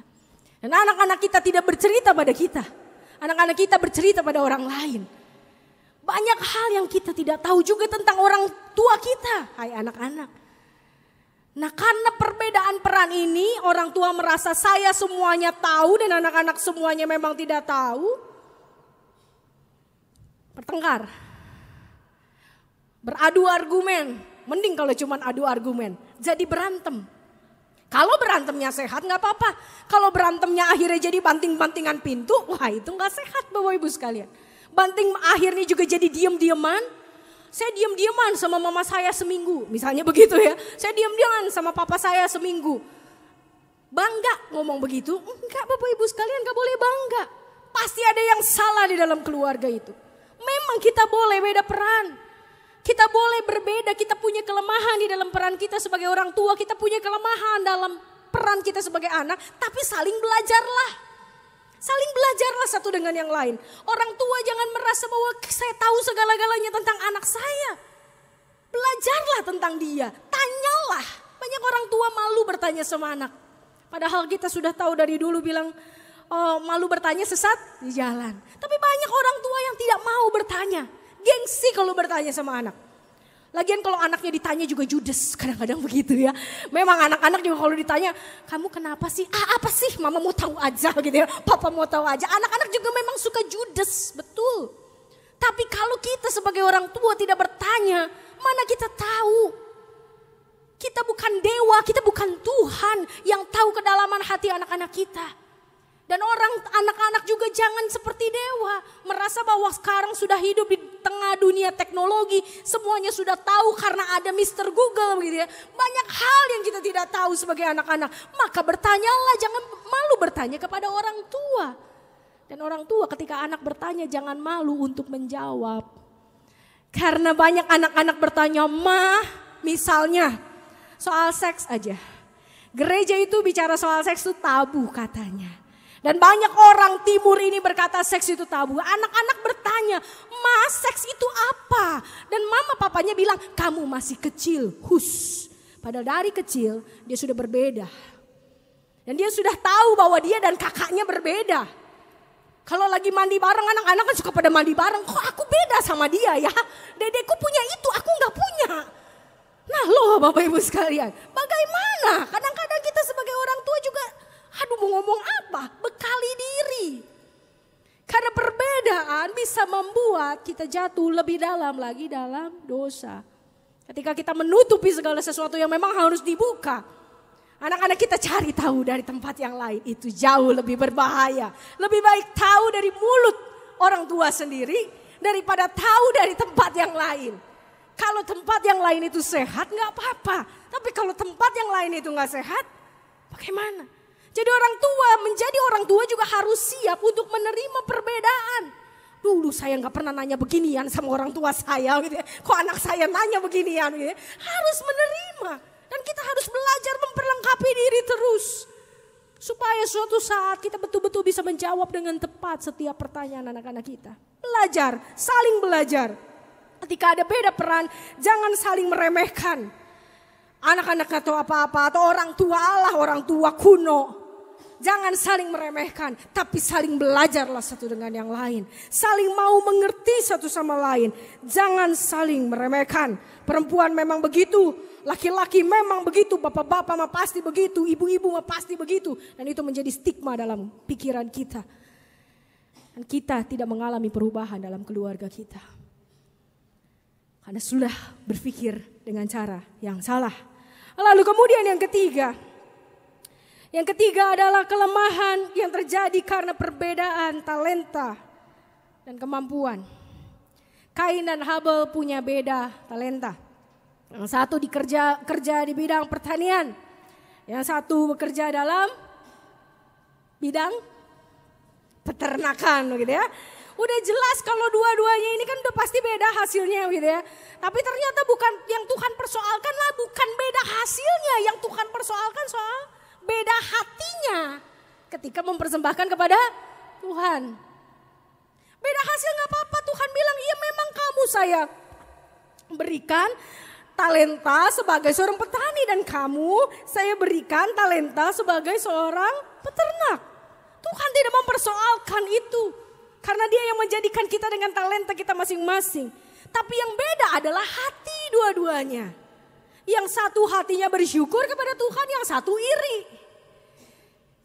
[SPEAKER 4] Dan anak-anak kita tidak bercerita pada kita. Anak-anak kita bercerita pada orang lain. Banyak hal yang kita tidak tahu juga tentang orang tua kita. Hai anak-anak. Nah karena perbedaan peran ini orang tua merasa saya semuanya tahu dan anak-anak semuanya memang tidak tahu. Bertengkar. Beradu argumen. Mending kalau cuma adu argumen. Jadi berantem. Kalau berantemnya sehat gak apa-apa. Kalau berantemnya akhirnya jadi banting-bantingan pintu. Wah itu gak sehat Bapak Ibu sekalian. Banting akhirnya juga jadi diem-dieman. Saya diam-diaman sama mama saya seminggu. Misalnya begitu ya. Saya diam-diaman sama papa saya seminggu. Bangga ngomong begitu? Enggak Bapak Ibu sekalian, gak boleh bangga. Pasti ada yang salah di dalam keluarga itu. Memang kita boleh beda peran. Kita boleh berbeda, kita punya kelemahan di dalam peran kita sebagai orang tua. Kita punya kelemahan dalam peran kita sebagai anak. Tapi saling belajarlah. Saling belajarlah satu dengan yang lain. Orang tua jangan merasa bahwa saya tahu segala-galanya tentang anak saya. Belajarlah tentang dia. Tanyalah. Banyak orang tua malu bertanya sama anak. Padahal kita sudah tahu dari dulu bilang malu bertanya sesat di jalan. Tapi banyak orang tua yang tidak mau bertanya. Gengsi kalau bertanya sama anak. Lagian kalau anaknya ditanya juga judes, kadang-kadang begitu ya. Memang anak-anak juga kalau ditanya, kamu kenapa sih? Apa sih? Mama mau tahu aja gitu ya. Papa mau tahu aja. Anak-anak juga memang suka judes, betul. Tapi kalau kita sebagai orang tua tidak bertanya, mana kita tahu? Kita bukan dewa, kita bukan Tuhan yang tahu kedalaman hati anak-anak kita. Dan anak-anak juga jangan seperti dewa. Merasa bahwa sekarang sudah hidup di tengah dunia teknologi. Semuanya sudah tahu karena ada Mr. Google gitu ya. Banyak hal yang kita tidak tahu sebagai anak-anak. Maka bertanyalah, jangan malu bertanya kepada orang tua. Dan orang tua ketika anak bertanya jangan malu untuk menjawab. Karena banyak anak-anak bertanya, "Ma," misalnya soal seks aja. Gereja itu bicara soal seks itu tabu katanya. Dan banyak orang timur ini berkata seks itu tabu. Anak-anak bertanya, "Ma, seks itu apa?" Dan mama papanya bilang, "Kamu masih kecil, hus." Padahal dari kecil dia sudah berbeda. Dan dia sudah tahu bahwa dia dan kakaknya berbeda. Kalau lagi mandi bareng, anak-anak kan suka pada mandi bareng. Kok aku beda sama dia ya? Dedekku punya itu, aku gak punya. Nah loh Bapak Ibu sekalian, bagaimana? Kadang-kadang kita sebagai orang tua juga, aduh mau ngomong apa? Bekali diri. Karena perbedaan bisa membuat kita jatuh lebih dalam lagi dalam dosa. Ketika kita menutupi segala sesuatu yang memang harus dibuka. Anak-anak kita cari tahu dari tempat yang lain, itu jauh lebih berbahaya. Lebih baik tahu dari mulut orang tua sendiri daripada tahu dari tempat yang lain. Kalau tempat yang lain itu sehat nggak apa-apa. Tapi kalau tempat yang lain itu nggak sehat, bagaimana? Jadi menjadi orang tua juga harus siap untuk menerima perbedaan. Dulu saya nggak pernah nanya beginian sama orang tua saya, gitu ya. Kok anak saya nanya beginian, gitu ya. Harus menerima. Dan kita harus belajar memperlengkapi diri terus. Supaya suatu saat kita betul-betul bisa menjawab dengan tepat setiap pertanyaan anak-anak kita. Belajar, saling belajar. Ketika ada beda peran, jangan saling meremehkan. Anak-anak atau apa-apa, atau orang tua kuno. Jangan saling meremehkan, tapi saling belajarlah satu dengan yang lain. Saling mau mengerti satu sama lain. Jangan saling meremehkan. Perempuan memang begitu, laki-laki memang begitu, bapak-bapak mah pasti begitu, ibu-ibu mah pasti begitu. Dan itu menjadi stigma dalam pikiran kita. Dan kita tidak mengalami perubahan dalam keluarga kita. Karena sudah berpikir dengan cara yang salah. Lalu kemudian yang ketiga. Yang ketiga adalah kelemahan yang terjadi karena perbedaan talenta dan kemampuan. Kain dan Habel punya beda talenta. Yang satu kerja di bidang pertanian. Yang satu bekerja dalam bidang peternakan gitu ya. Udah jelas kalau dua-duanya ini kan udah pasti beda hasilnya gitu ya. Tapi ternyata bukan yang Tuhan persoalkan lah, bukan beda hasilnya. Yang Tuhan persoalkan soal beda hatinya ketika mempersembahkan kepada Tuhan. Beda hasil gak apa-apa, Tuhan bilang iya memang kamu saya berikan talenta sebagai seorang petani dan kamu saya berikan talenta sebagai seorang peternak. Tuhan tidak mempersoalkan itu karena dia yang menjadikan kita dengan talenta kita masing-masing. Tapi yang beda adalah hati dua-duanya. Yang satu hatinya bersyukur kepada Tuhan, yang satu iri.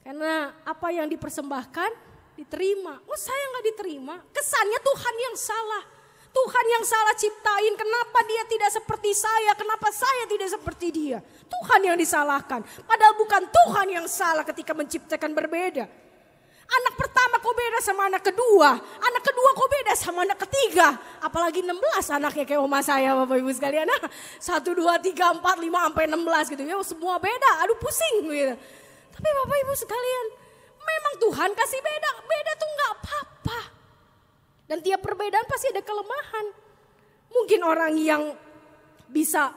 [SPEAKER 4] Karena apa yang dipersembahkan diterima. Oh saya gak diterima, kesannya Tuhan yang salah. Tuhan yang salah ciptain, kenapa dia tidak seperti saya, kenapa saya tidak seperti dia. Tuhan yang disalahkan, padahal bukan Tuhan yang salah ketika menciptakan berbeda. Anak pertama kok beda sama anak kedua kok beda sama anak ketiga. Apalagi 16 anaknya kayak oma saya Bapak Ibu sekalian. 1, 2, 3, 4, 5 sampai 16 gitu ya, semua beda, aduh pusing gitu. Tapi Bapak Ibu sekalian, memang Tuhan kasih beda tuh gak apa-apa. Dan tiap perbedaan pasti ada kelemahan. Mungkin orang yang bisa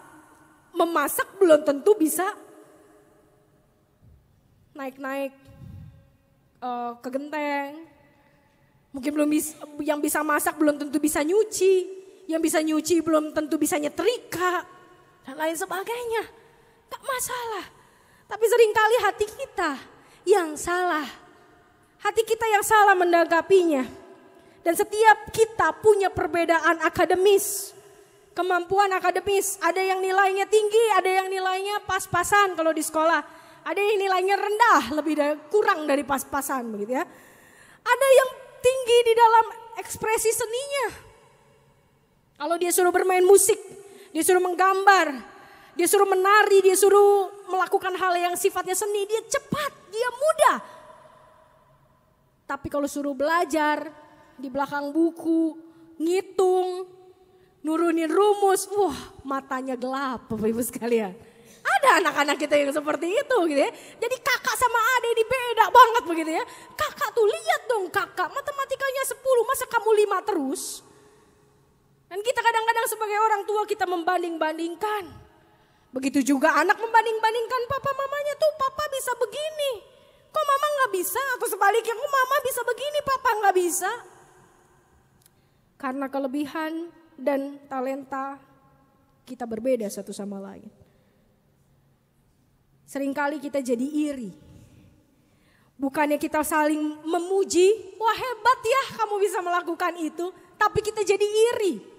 [SPEAKER 4] memasak belum tentu bisa naik-naik ke genteng. Mungkin yang bisa masak belum tentu bisa nyuci. Yang bisa nyuci belum tentu bisa nyetrika. Dan lain sebagainya. Gak masalah. Tapi seringkali hati kita yang salah. Hati kita yang salah menanggapinya. Dan setiap kita punya perbedaan akademis. Kemampuan akademis. Ada yang nilainya tinggi, ada yang nilainya pas-pasan kalau di sekolah. Ada yang nilainya rendah, kurang dari pas-pasan begitu ya. Ada yang tinggi di dalam ekspresi seninya. Kalau dia suruh bermain musik, dia suruh menggambar, dia suruh menari, dia suruh melakukan hal yang sifatnya seni, dia cepat, dia mudah. Tapi kalau suruh belajar di belakang buku, ngitung, nurunin rumus, matanya gelap Bapak Ibu sekalian. Ada anak-anak kita yang seperti itu gitu ya. Jadi kakak sama adik ini beda banget begitu ya. Kakak tuh lihat dong kakak, matematikanya 10, masa kamu 5 terus? Dan kita kadang-kadang sebagai orang tua kita membanding-bandingkan. Begitu juga anak membanding-bandingkan papa mamanya tuh, papa bisa begini. Kok mama gak bisa? Atau sebaliknya, kok mama bisa begini, papa gak bisa? Karena kelebihan dan talenta kita berbeda satu sama lain. Seringkali kita jadi iri. Bukannya kita saling memuji, wah hebat ya kamu bisa melakukan itu. Tapi kita jadi iri.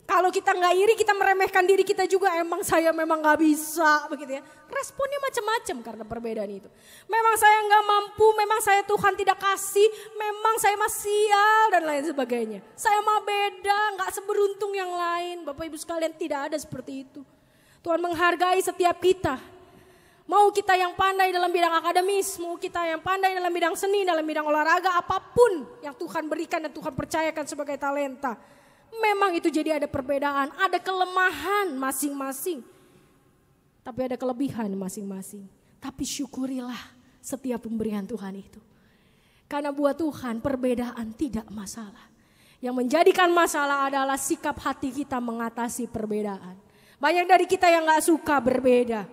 [SPEAKER 4] Kalau kita gak iri, kita meremehkan diri kita juga. Emang saya memang gak bisa begitu ya. Responnya macam-macam karena perbedaan itu. Memang saya gak mampu, memang saya Tuhan tidak kasih, memang saya masih sial dan lain sebagainya. Saya mah beda, gak seberuntung yang lain. Bapak Ibu sekalian, tidak ada seperti itu. Tuhan menghargai setiap kita. Mau kita yang pandai dalam bidang akademis, mau kita yang pandai dalam bidang seni, dalam bidang olahraga, apapun yang Tuhan berikan dan Tuhan percayakan sebagai talenta. Memang itu jadi ada perbedaan, ada kelemahan masing-masing. Tapi ada kelebihan masing-masing. Tapi syukurilah setiap pemberian Tuhan itu. Karena buat Tuhan perbedaan tidak masalah. Yang menjadikan masalah adalah sikap hati kita mengatasi perbedaan. Banyak dari kita yang gak suka berbeda.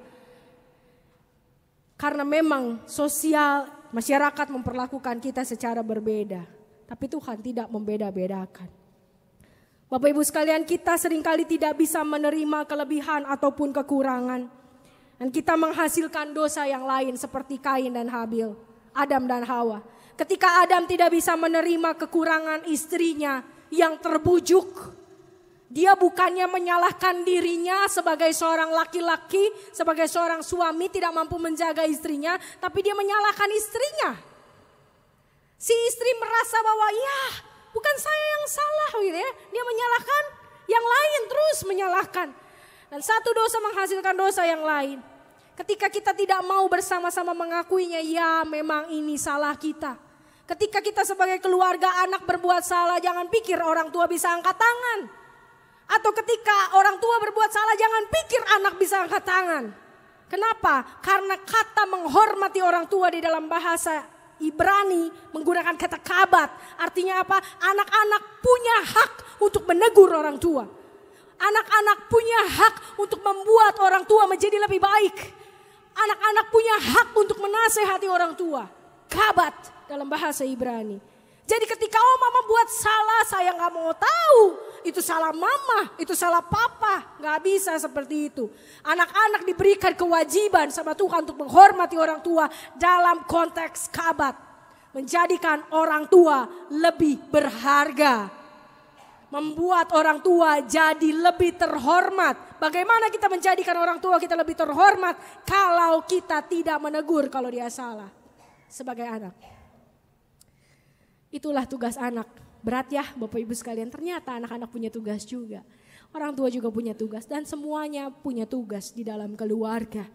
[SPEAKER 4] Karena memang sosial, masyarakat memperlakukan kita secara berbeda. Tapi Tuhan tidak membeda-bedakan. Bapak Ibu sekalian, kita seringkali tidak bisa menerima kelebihan ataupun kekurangan. Dan kita menghasilkan dosa yang lain seperti Kain dan Habil, Adam dan Hawa. Ketika Adam tidak bisa menerima kekurangan istrinya yang terbujuk, dia bukannya menyalahkan dirinya sebagai seorang laki-laki, sebagai seorang suami tidak mampu menjaga istrinya, tapi dia menyalahkan istrinya. Si istri merasa bahwa ya bukan saya yang salah gitu ya. Dia menyalahkan yang lain, terus menyalahkan. Dan satu dosa menghasilkan dosa yang lain. Ketika kita tidak mau bersama-sama mengakuinya, ya memang ini salah kita. Ketika kita sebagai keluarga anak berbuat salah, jangan pikir orang tua bisa angkat tangan. Atau ketika orang tua berbuat salah, jangan pikir anak bisa angkat tangan. Kenapa? Karena kata menghormati orang tua di dalam bahasa Ibrani menggunakan kata kabat. Artinya apa? Anak-anak punya hak untuk menegur orang tua. Anak-anak punya hak untuk membuat orang tua menjadi lebih baik. Anak-anak punya hak untuk menasehati orang tua. Kabat dalam bahasa Ibrani. Jadi ketika mama buat salah, saya gak mau tahu. Itu salah mama, itu salah papa. Gak bisa seperti itu. Anak-anak diberikan kewajiban sama Tuhan untuk menghormati orang tua dalam konteks kabat. Menjadikan orang tua lebih berharga. Membuat orang tua jadi lebih terhormat. Bagaimana kita menjadikan orang tua kita lebih terhormat kalau kita tidak menegur kalau dia salah sebagai anak. Itulah tugas anak. Berat ya Bapak Ibu sekalian, ternyata anak-anak punya tugas juga. Orang tua juga punya tugas dan semuanya punya tugas di dalam keluarga.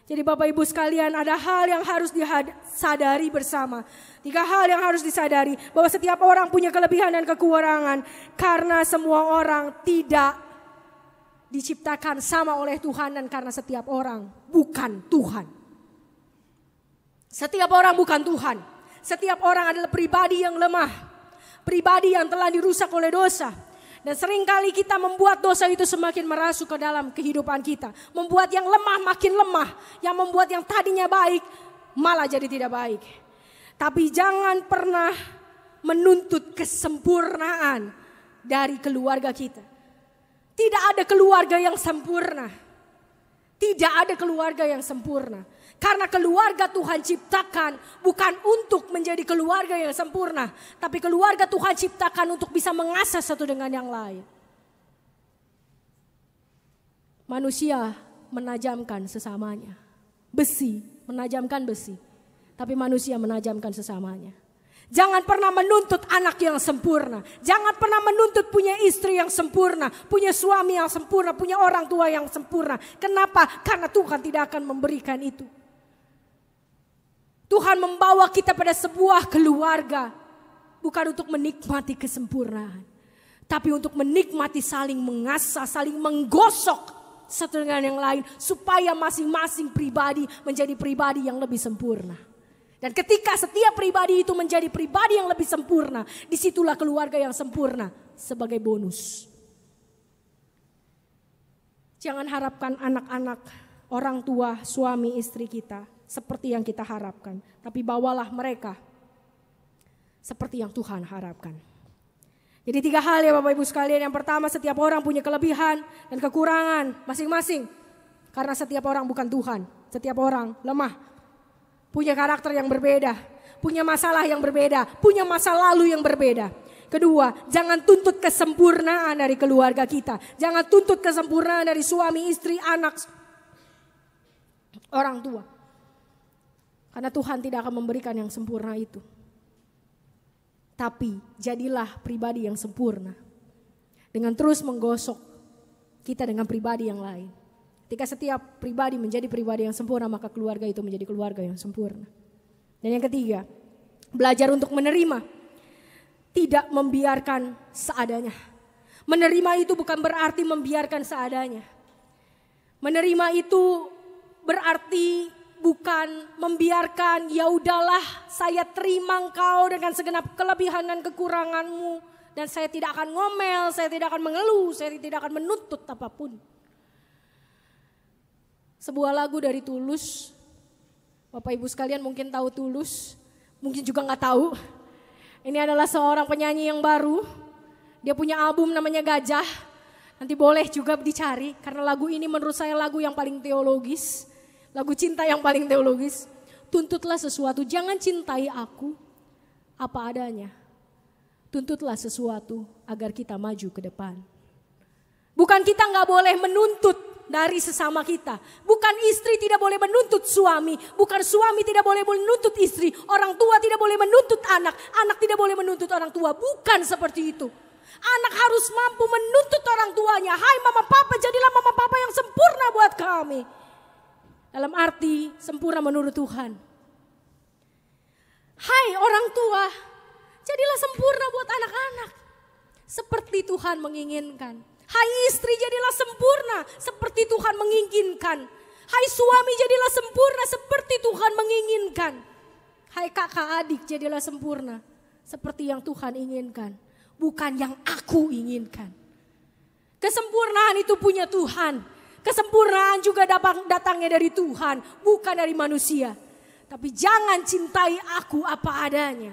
[SPEAKER 4] Jadi Bapak Ibu sekalian, ada hal yang harus disadari bersama. 3 hal yang harus disadari, bahwa setiap orang punya kelebihan dan kekurangan. Karena semua orang tidak diciptakan sama oleh Tuhan dan karena setiap orang bukan Tuhan. Setiap orang bukan Tuhan. Setiap orang adalah pribadi yang lemah. Pribadi yang telah dirusak oleh dosa. Dan seringkali kita membuat dosa itu semakin merasuk ke dalam kehidupan kita. Membuat yang lemah makin lemah. Yang membuat yang tadinya baik malah jadi tidak baik. Tapi jangan pernah menuntut kesempurnaan dari keluarga kita. Tidak ada keluarga yang sempurna. Tidak ada keluarga yang sempurna. Karena keluarga Tuhan ciptakan bukan untuk menjadi keluarga yang sempurna. Tapi keluarga Tuhan ciptakan untuk bisa mengasah satu dengan yang lain. Manusia menajamkan sesamanya. Besi menajamkan besi. Tapi manusia menajamkan sesamanya. Jangan pernah menuntut anak yang sempurna. Jangan pernah menuntut punya istri yang sempurna. Punya suami yang sempurna. Punya orang tua yang sempurna. Kenapa? Karena Tuhan tidak akan memberikan itu. Tuhan membawa kita pada sebuah keluarga. Bukan untuk menikmati kesempurnaan. Tapi untuk menikmati saling mengasah, saling menggosok satu dengan yang lain. Supaya masing-masing pribadi menjadi pribadi yang lebih sempurna. Dan ketika setiap pribadi itu menjadi pribadi yang lebih sempurna. Disitulah keluarga yang sempurna sebagai bonus. Jangan harapkan anak-anak, orang tua, suami, istri kita seperti yang kita harapkan. Tapi bawalah mereka seperti yang Tuhan harapkan. Jadi 3 hal ya Bapak Ibu sekalian. Yang pertama, setiap orang punya kelebihan dan kekurangan masing-masing. Karena setiap orang bukan Tuhan. Setiap orang lemah. Punya karakter yang berbeda. Punya masalah yang berbeda. Punya masa lalu yang berbeda. Kedua, jangan tuntut kesempurnaan dari keluarga kita. Jangan tuntut kesempurnaan dari suami, istri, anak, orang tua. Karena Tuhan tidak akan memberikan yang sempurna itu. Tapi jadilah pribadi yang sempurna. Dengan terus menggosok kita dengan pribadi yang lain. Ketika setiap pribadi menjadi pribadi yang sempurna, maka keluarga itu menjadi keluarga yang sempurna. Dan yang ketiga, belajar untuk menerima. Tidak membiarkan seadanya. Menerima itu bukan berarti membiarkan seadanya. Menerima itu berarti bukan membiarkan, ya udahlah saya terima engkau dengan segenap kelebihan dan kekuranganmu. Dan saya tidak akan ngomel, saya tidak akan mengeluh, saya tidak akan menuntut apapun. Sebuah lagu dari Tulus, Bapak Ibu sekalian mungkin tahu Tulus, mungkin juga gak tahu. Ini adalah seorang penyanyi yang baru, dia punya album namanya Gajah. Nanti boleh juga dicari, karena lagu ini menurut saya lagu yang paling teologis. Lagu cinta yang paling teologis. Tuntutlah sesuatu, jangan cintai aku apa adanya. Tuntutlah sesuatu agar kita maju ke depan. Bukan kita gak boleh menuntut dari sesama kita. Bukan istri tidak boleh menuntut suami. Bukan suami tidak boleh menuntut istri. Orang tua tidak boleh menuntut anak. Anak tidak boleh menuntut orang tua. Bukan seperti itu. Anak harus mampu menuntut orang tuanya. Hai mama papa, jadilah mama papa yang sempurna buat kami. Dalam arti sempurna menurut Tuhan. Hai orang tua, jadilah sempurna buat anak-anak. Seperti Tuhan menginginkan. Hai istri, jadilah sempurna seperti Tuhan menginginkan. Hai suami, jadilah sempurna seperti Tuhan menginginkan. Hai kakak adik, jadilah sempurna seperti yang Tuhan inginkan. Bukan yang aku inginkan. Kesempurnaan itu punya Tuhan. Kesempurnaan juga datangnya dari Tuhan, bukan dari manusia. Tapi jangan cintai aku apa adanya.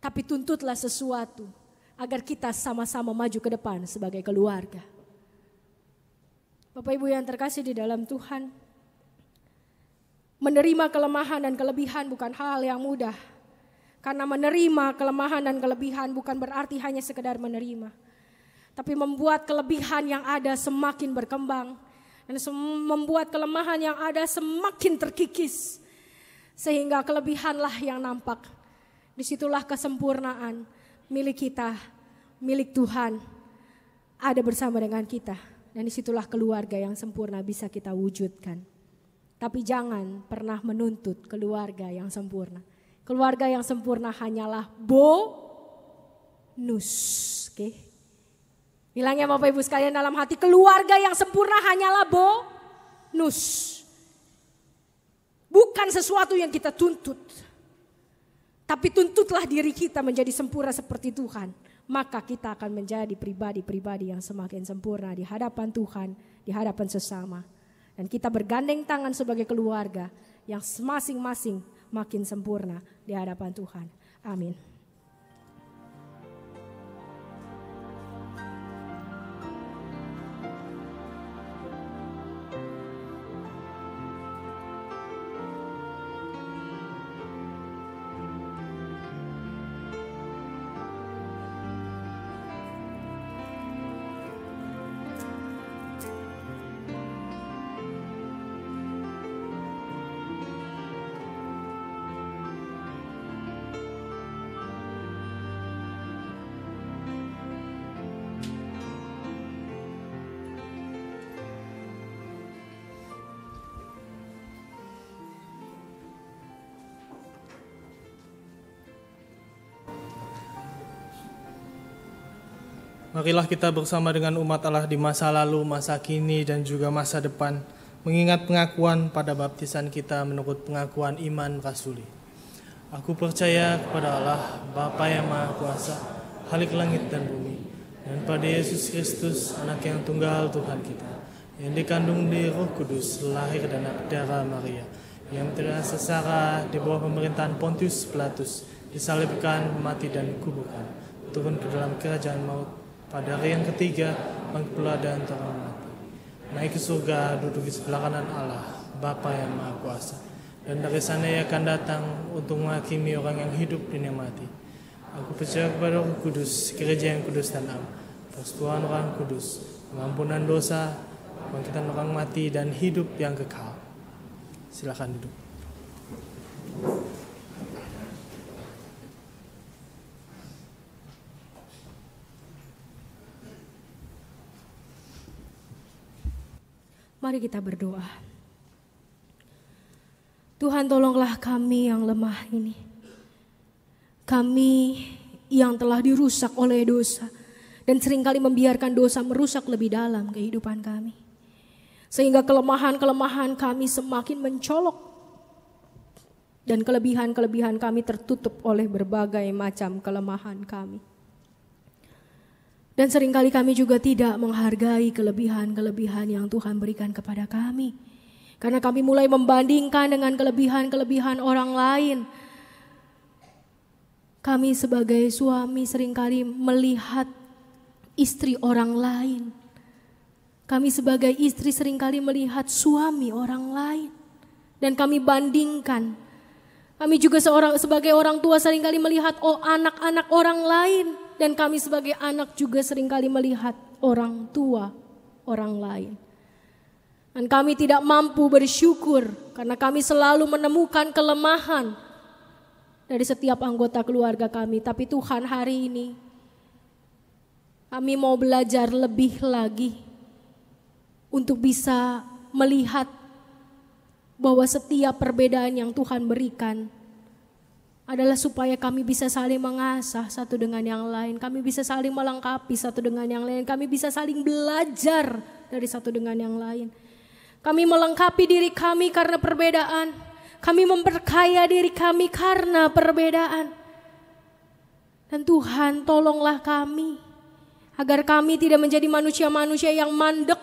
[SPEAKER 4] Tapi tuntutlah sesuatu agar kita sama-sama maju ke depan sebagai keluarga. Bapak Ibu yang terkasih di dalam Tuhan, menerima kelemahan dan kelebihan bukan hal yang mudah. Karena menerima kelemahan dan kelebihan bukan berarti hanya sekedar menerima. Tapi membuat kelebihan yang ada semakin berkembang. Dan membuat kelemahan yang ada semakin terkikis. Sehingga kelebihanlah yang nampak. Disitulah kesempurnaan milik kita, milik Tuhan. Ada bersama dengan kita. Dan disitulah keluarga yang sempurna bisa kita wujudkan. Tapi jangan pernah menuntut keluarga yang sempurna. Keluarga yang sempurna hanyalah bonus. Oke? Bilangnya Bapak Ibu sekalian dalam hati, keluarga yang sempurna hanyalah bonus. Bukan sesuatu yang kita tuntut. Tapi tuntutlah diri kita menjadi sempurna seperti Tuhan. Maka kita akan menjadi pribadi-pribadi yang semakin sempurna di hadapan Tuhan, di hadapan sesama. Dan kita bergandeng tangan sebagai keluarga yang masing-masing makin sempurna di hadapan Tuhan. Amin.
[SPEAKER 1] Marilah kita bersama dengan umat Allah di masa lalu, masa kini, dan juga masa depan, mengingat pengakuan pada baptisan kita menurut pengakuan iman rasuli. Aku percaya kepada Allah, Bapa yang Maha Kuasa, Khalik langit dan bumi, dan pada Yesus Kristus, anak yang tunggal Tuhan kita, yang dikandung di Roh Kudus, lahir dan darah Maria, yang sengsara di bawah pemerintahan Pontius Pilatus, disalibkan, mati dan dikuburkan, turun ke dalam kerajaan maut, pada hari yang ketiga, bangkit pula dan orang mati, naik ke surga, duduk di sebelah kanan Allah, Bapa yang Maha Kuasa, dan dari sana Ia akan datang untuk menghakimi orang yang hidup dan yang mati. Aku percaya kepada Roh Kudus, gereja yang kudus dan am, persekutuan orang kudus, pengampunan dosa, bangkitan orang mati dan hidup yang kekal. Silakan duduk.
[SPEAKER 3] Mari kita berdoa. Tuhan, tolonglah kami yang lemah ini. Kami yang telah dirusak oleh dosa dan seringkali membiarkan dosa merusak lebih dalam kehidupan kami. Sehingga kelemahan-kelemahan kami semakin mencolok dan kelebihan-kelebihan kami tertutup oleh berbagai macam kelemahan kami. Dan seringkali kami juga tidak menghargai kelebihan-kelebihan yang Tuhan berikan kepada kami. Karena kami mulai membandingkan dengan kelebihan-kelebihan orang lain. Kami sebagai suami seringkali melihat istri orang lain. Kami sebagai istri seringkali melihat suami orang lain. Dan kami bandingkan. Kami juga sebagai orang tua seringkali melihat anak-anak orang lain. Dan kami sebagai anak juga seringkali melihat orang tua orang lain. Dan kami tidak mampu bersyukur karena kami selalu menemukan kelemahan dari setiap anggota keluarga kami. Tapi Tuhan, hari ini kami mau belajar lebih lagi untuk bisa melihat bahwa setiap perbedaan yang Tuhan berikan adalah supaya kami bisa saling mengasah satu dengan yang lain. Kami bisa saling melengkapi satu dengan yang lain. Kami bisa saling belajar dari satu dengan yang lain. Kami melengkapi diri kami karena perbedaan. Kami memperkaya diri kami karena perbedaan. Dan Tuhan, tolonglah kami agar kami tidak menjadi manusia-manusia yang mandek.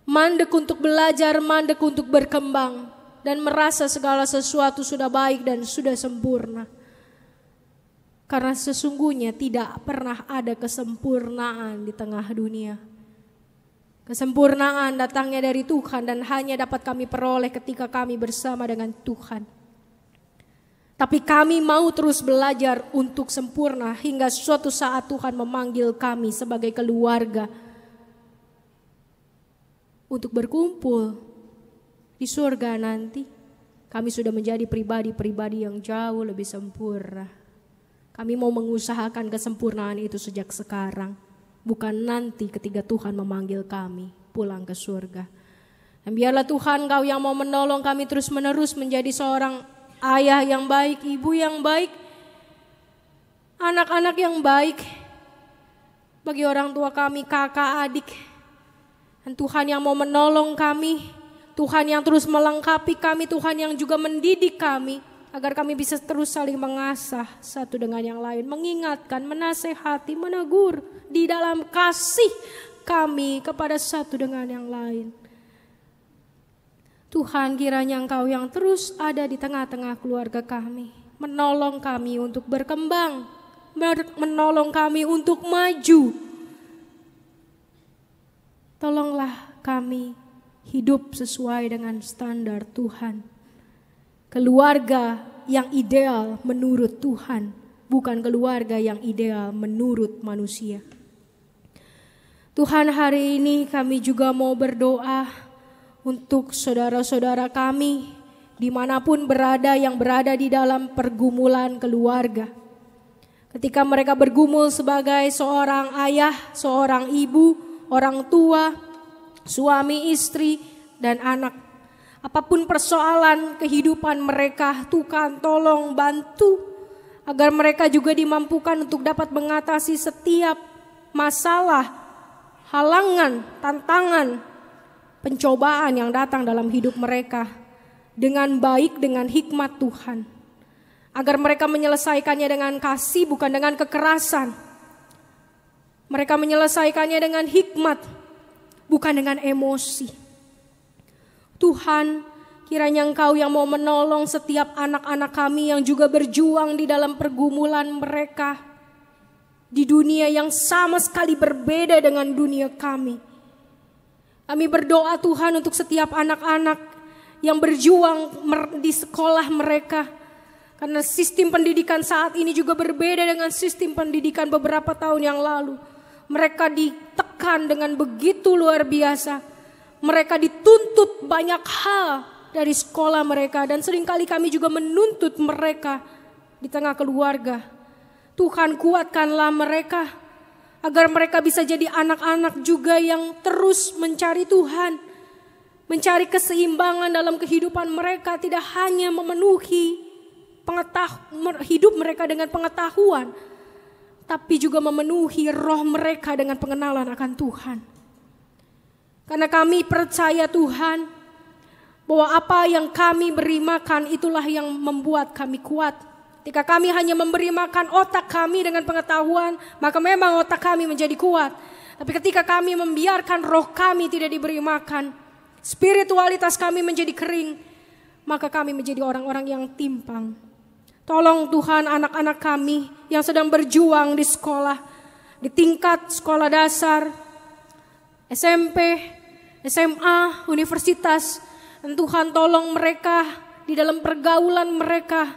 [SPEAKER 3] Mandek untuk belajar, mandek untuk berkembang. Dan merasa segala sesuatu sudah baik dan sudah sempurna. Karena sesungguhnya tidak pernah ada kesempurnaan di tengah dunia. Kesempurnaan datangnya dari Tuhan dan hanya dapat kami peroleh ketika kami bersama dengan Tuhan. Tapi kami mau terus belajar untuk sempurna hingga suatu saat Tuhan memanggil kami sebagai keluarga untuk berkumpul di surga nanti. Kami sudah menjadi pribadi-pribadi yang jauh lebih sempurna. Kami mau mengusahakan kesempurnaan itu sejak sekarang. Bukan nanti ketika Tuhan memanggil kami pulang ke surga. Dan biarlah Tuhan, Kau yang mau menolong kami terus menerus menjadi seorang ayah yang baik, ibu yang baik, anak-anak yang baik. Bagi orang tua kami, kakak, adik. Dan Tuhan yang mau menolong kami, Tuhan yang terus melengkapi kami, Tuhan yang juga mendidik kami, agar kami bisa terus saling mengasah satu dengan yang lain, mengingatkan, menasehati, menegur di dalam kasih kami kepada satu dengan yang lain. Tuhan, kiranya Engkau yang terus ada di tengah-tengah keluarga kami, menolong kami untuk berkembang, menolong kami untuk maju. Tolonglah kami hidup sesuai dengan standar Tuhan. Keluarga yang ideal menurut Tuhan, bukan keluarga yang ideal menurut manusia. Tuhan, hari ini kami juga mau berdoa untuk saudara-saudara kami dimanapun berada yang berada di dalam pergumulan keluarga. Ketika mereka bergumul sebagai seorang ayah, seorang ibu, orang tua, suami, istri, dan anak. Apapun persoalan kehidupan mereka, Tuhan tolong bantu agar mereka juga dimampukan untuk dapat mengatasi setiap
[SPEAKER 4] masalah, halangan, tantangan, pencobaan yang datang dalam hidup mereka dengan baik, dengan hikmat Tuhan. Agar mereka menyelesaikannya dengan kasih, bukan dengan kekerasan. Mereka menyelesaikannya dengan hikmat, bukan dengan emosi. Tuhan, kiranya Engkau yang mau menolong setiap anak-anak kami yang juga berjuang di dalam pergumulan mereka di dunia yang sama sekali berbeda dengan dunia kami. Kami berdoa Tuhan untuk setiap anak-anak yang berjuang di sekolah mereka. Karena sistem pendidikan saat ini juga berbeda dengan sistem pendidikan beberapa tahun yang lalu. Mereka ditekan dengan begitu luar biasa. Mereka dituntut banyak hal dari sekolah mereka. Dan seringkali kami juga menuntut mereka di tengah keluarga. Tuhan, kuatkanlah mereka agar mereka bisa jadi anak-anak juga yang terus mencari Tuhan. Mencari keseimbangan dalam kehidupan mereka. Tidak hanya memenuhi hidup mereka dengan pengetahuan, tapi juga memenuhi roh mereka dengan pengenalan akan Tuhan. Karena kami percaya Tuhan, bahwa apa yang kami beri makan itulah yang membuat kami kuat. Ketika kami hanya memberi makan otak kami dengan pengetahuan, maka memang otak kami menjadi kuat. Tapi ketika kami membiarkan roh kami tidak diberi makan, spiritualitas kami menjadi kering, maka kami menjadi orang-orang yang timpang. Tolong Tuhan anak-anak kami yang sedang berjuang di sekolah, di tingkat sekolah dasar, SMP, SMA, universitas. Dan Tuhan tolong mereka di dalam pergaulan mereka.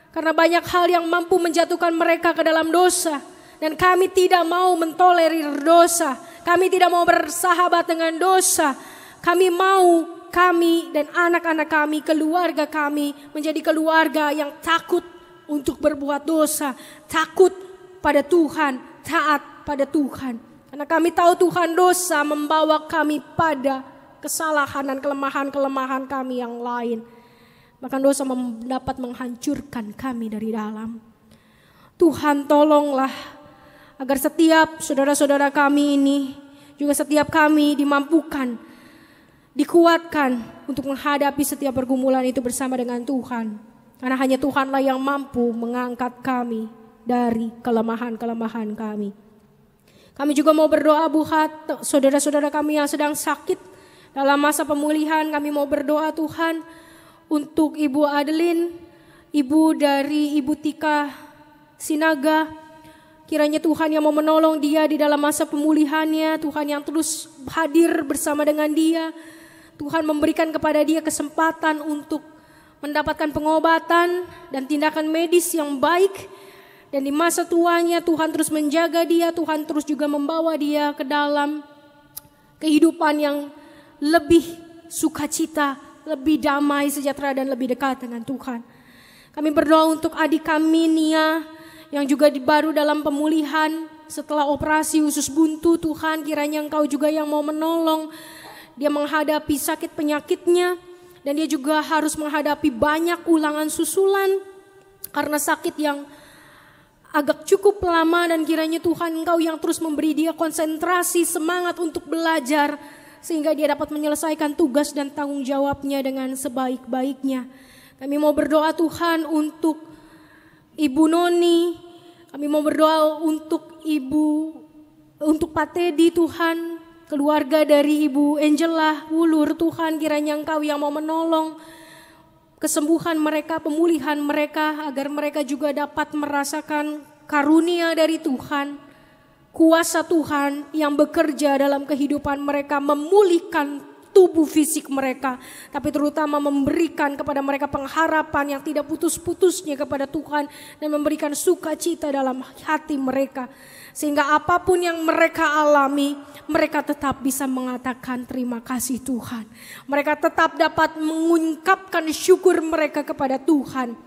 [SPEAKER 4] Karena banyak hal yang mampu menjatuhkan mereka ke dalam dosa. Dan kami tidak mau mentolerir dosa. Kami tidak mau bersahabat dengan dosa. Kami mau kami dan anak-anak kami, keluarga kami menjadi keluarga yang takut untuk berbuat dosa, takut pada Tuhan, taat pada Tuhan. Karena kami tahu Tuhan, dosa membawa kami pada kesalahan dan kelemahan-kelemahan kami yang lain. Bahkan dosa dapat menghancurkan kami dari dalam. Tuhan, tolonglah agar setiap saudara-saudara kami ini, juga setiap kami dimampukan, dikuatkan untuk menghadapi setiap pergumulan itu bersama dengan Tuhan. Karena hanya Tuhanlah yang mampu mengangkat kami dari kelemahan-kelemahan kami. Kami juga mau berdoa buat saudara-saudara kami yang sedang sakit dalam masa pemulihan. Kami mau berdoa Tuhan untuk Ibu Adeline, ibu dari Ibu Tika Sinaga. Kiranya Tuhan yang mau menolong dia di dalam masa pemulihannya. Tuhan yang terus hadir bersama dengan dia. Tuhan memberikan kepada dia kesempatan untuk mendapatkan pengobatan dan tindakan medis yang baik. Dan di masa tuanya Tuhan terus menjaga dia. Tuhan terus juga membawa dia ke dalam kehidupan yang lebih sukacita, lebih damai, sejahtera dan lebih dekat dengan Tuhan. Kami berdoa untuk adik kami Nia yang juga baru dalam pemulihan setelah operasi usus buntu. Tuhan, kiranya Engkau juga yang mau menolong. Dia menghadapi sakit penyakitnya dan dia juga harus menghadapi banyak ulangan susulan karena sakit yang agak cukup lama. Dan kiranya Tuhan Engkau yang terus memberi dia konsentrasi, semangat untuk belajar sehingga dia dapat menyelesaikan tugas dan tanggung jawabnya dengan sebaik-baiknya. Kami mau berdoa Tuhan untuk Ibu Noni, kami mau berdoa untuk Pak Teddy Tuhan, keluarga dari Ibu Angela Wulur. Tuhan, kiranya Engkau yang mau menolong kesembuhan mereka, pemulihan mereka, agar mereka juga dapat merasakan karunia dari Tuhan, kuasa Tuhan yang bekerja dalam kehidupan mereka, memulihkan tubuh fisik mereka, tapi terutama memberikan kepada mereka pengharapan yang tidak putus-putusnya kepada Tuhan dan memberikan sukacita dalam hati mereka. Sehingga apapun yang mereka alami, mereka tetap bisa mengatakan terima kasih Tuhan. Mereka tetap dapat mengungkapkan syukur mereka kepada Tuhan.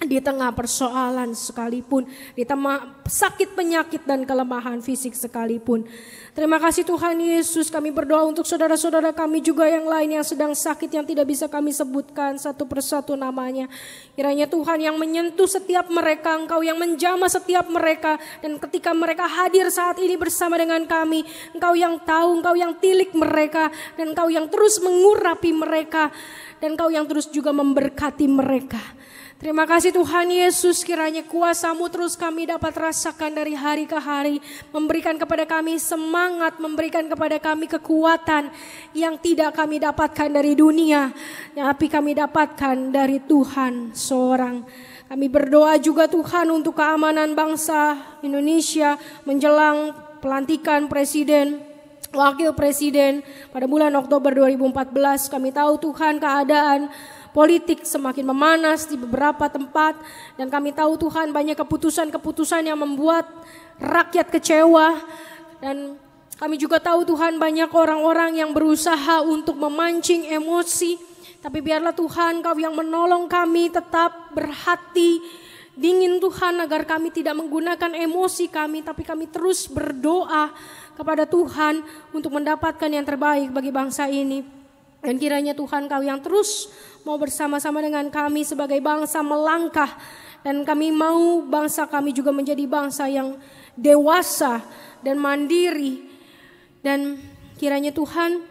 [SPEAKER 4] di tengah persoalan sekalipun, di tengah sakit penyakit dan kelemahan fisik sekalipun. Terima kasih Tuhan Yesus, kami berdoa untuk saudara-saudara kami juga yang lain yang sedang sakit, yang tidak bisa kami sebutkan satu persatu namanya. Kiranya Tuhan yang menyentuh setiap mereka, Engkau yang menjamah setiap mereka, dan ketika mereka hadir saat ini bersama dengan kami, Engkau yang tahu, Engkau yang tilik mereka, dan Engkau yang terus mengurapi mereka, dan Engkau yang terus juga memberkati mereka. Terima kasih Tuhan Yesus, kiranya kuasa-Mu terus kami dapat rasakan dari hari ke hari, memberikan kepada kami semangat, memberikan kepada kami kekuatan yang tidak kami dapatkan dari dunia, tapi kami dapatkan dari Tuhan seorang. Kami berdoa juga Tuhan untuk keamanan bangsa Indonesia menjelang pelantikan presiden, wakil presiden pada bulan Oktober 2014. Kami tahu Tuhan keadaan politik semakin memanas di beberapa tempat, dan kami tahu Tuhan banyak keputusan-keputusan yang membuat rakyat kecewa, dan kami juga tahu Tuhan banyak orang-orang yang berusaha untuk memancing emosi, tapi biarlah Tuhan Kau yang menolong kami tetap berhati dingin Tuhan, agar kami tidak menggunakan emosi kami, tapi kami terus berdoa kepada Tuhan untuk mendapatkan yang terbaik bagi bangsa ini. Dan kiranya Tuhan Kau yang terus mau bersama-sama dengan kami sebagai bangsa melangkah, dan kami mau bangsa kami juga menjadi bangsa yang dewasa dan mandiri. Dan kiranya Tuhan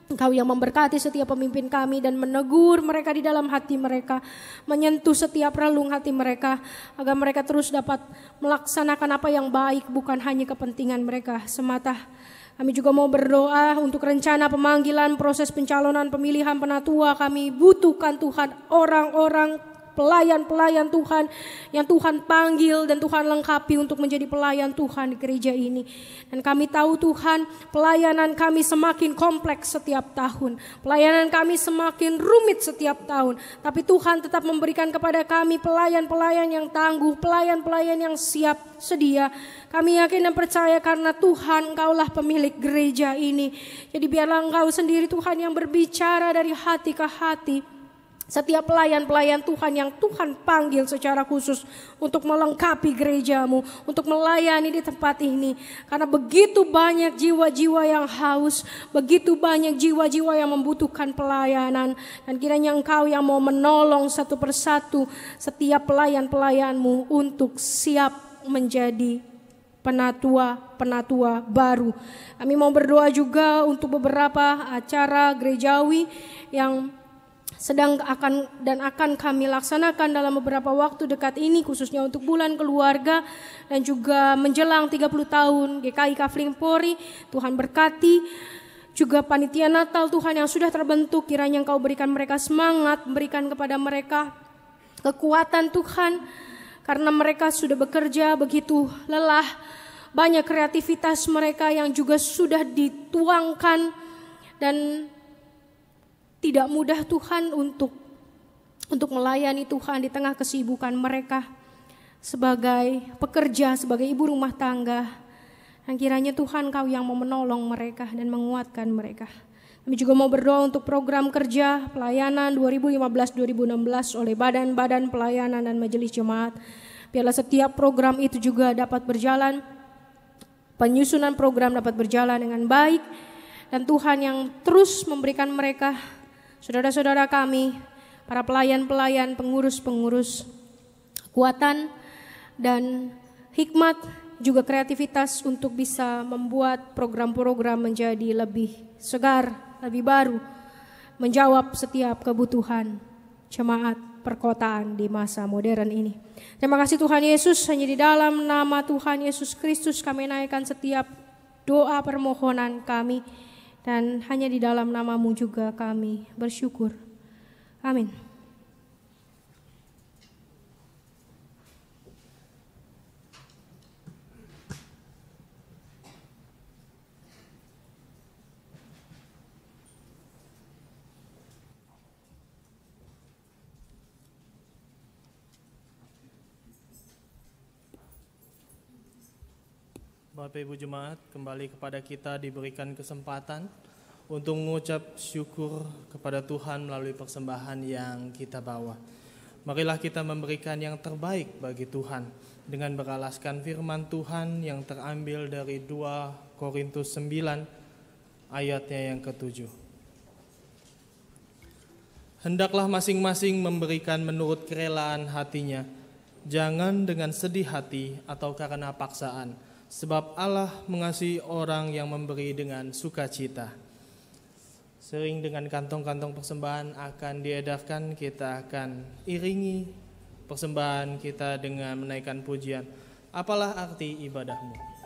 [SPEAKER 4] Engkau yang memberkati setiap pemimpin kami dan menegur mereka di dalam hati mereka, menyentuh setiap relung hati mereka, agar mereka terus dapat melaksanakan apa yang baik, bukan hanya kepentingan mereka semata. Kami juga mau berdoa untuk rencana pemanggilan, proses pencalonan, pemilihan penatua. Kami butuhkan Tuhan orang-orang, pelayan-pelayan Tuhan yang Tuhan panggil dan Tuhan lengkapi untuk menjadi pelayan Tuhan di gereja ini. Dan kami tahu Tuhan, pelayanan kami semakin kompleks setiap tahun, pelayanan kami semakin rumit setiap tahun, tapi Tuhan tetap memberikan kepada kami pelayan-pelayan yang tangguh, pelayan-pelayan yang siap sedia. Kami yakin dan percaya karena Tuhan Engkaulah pemilik gereja ini. Jadi biarlah Engkau sendiri Tuhan yang berbicara dari hati ke hati. Setiap pelayan-pelayan Tuhan yang Tuhan panggil secara khusus untuk melengkapi gereja-Mu, untuk melayani di tempat ini. Karena begitu banyak jiwa-jiwa yang haus, begitu banyak jiwa-jiwa yang membutuhkan pelayanan. Dan kiranya Engkau yang mau menolong satu persatu setiap pelayan-pelayan-Mu untuk siap menjadi penatua baru. Kami mau berdoa juga untuk beberapa acara gerejawi yang sedang akan kami laksanakan dalam beberapa waktu dekat ini, khususnya untuk bulan keluarga dan juga menjelang 30 tahun GKI Kafling Polri. Tuhan berkati juga panitia Natal Tuhan yang sudah terbentuk, kiranya Engkau berikan mereka semangat, berikan kepada mereka kekuatan Tuhan, karena mereka sudah bekerja begitu lelah. Banyak kreativitas mereka yang juga sudah dituangkan, dan tidak mudah Tuhan untuk melayani Tuhan di tengah kesibukan mereka sebagai pekerja, sebagai ibu rumah tangga. Dan kiranya Tuhan Kau yang mau menolong mereka dan menguatkan mereka. Kami juga mau berdoa untuk program kerja pelayanan 2015-2016 oleh badan-badan pelayanan dan majelis jemaat. Biarlah setiap program itu juga dapat berjalan, penyusunan program dapat berjalan dengan baik, dan Tuhan yang terus memberikan mereka, saudara-saudara kami, para pelayan-pelayan, pengurus-pengurus, kekuatan dan hikmat, juga kreativitas untuk bisa membuat program-program menjadi lebih segar, lebih baru, menjawab setiap kebutuhan jemaat perkotaan di masa modern ini. Terima kasih Tuhan Yesus, hanya di dalam nama Tuhan Yesus Kristus kami naikkan setiap doa permohonan kami, dan hanya di dalam nama-Mu juga kami bersyukur. Amin.
[SPEAKER 1] Bapak Ibu Jemaat, kembali kepada kita diberikan kesempatan untuk mengucap syukur kepada Tuhan melalui persembahan yang kita bawa. Marilah kita memberikan yang terbaik bagi Tuhan dengan beralaskan firman Tuhan yang terambil dari 2 Korintus 9 ayatnya yang ke-7. Hendaklah masing-masing memberikan menurut kerelaan hatinya, jangan dengan sedih hati atau karena paksaan, sebab Allah mengasihi orang yang memberi dengan sukacita. Sering dengan kantong-kantong persembahan akan diedarkan, kita akan iringi persembahan kita dengan menaikkan pujian. Apalah arti ibadahmu?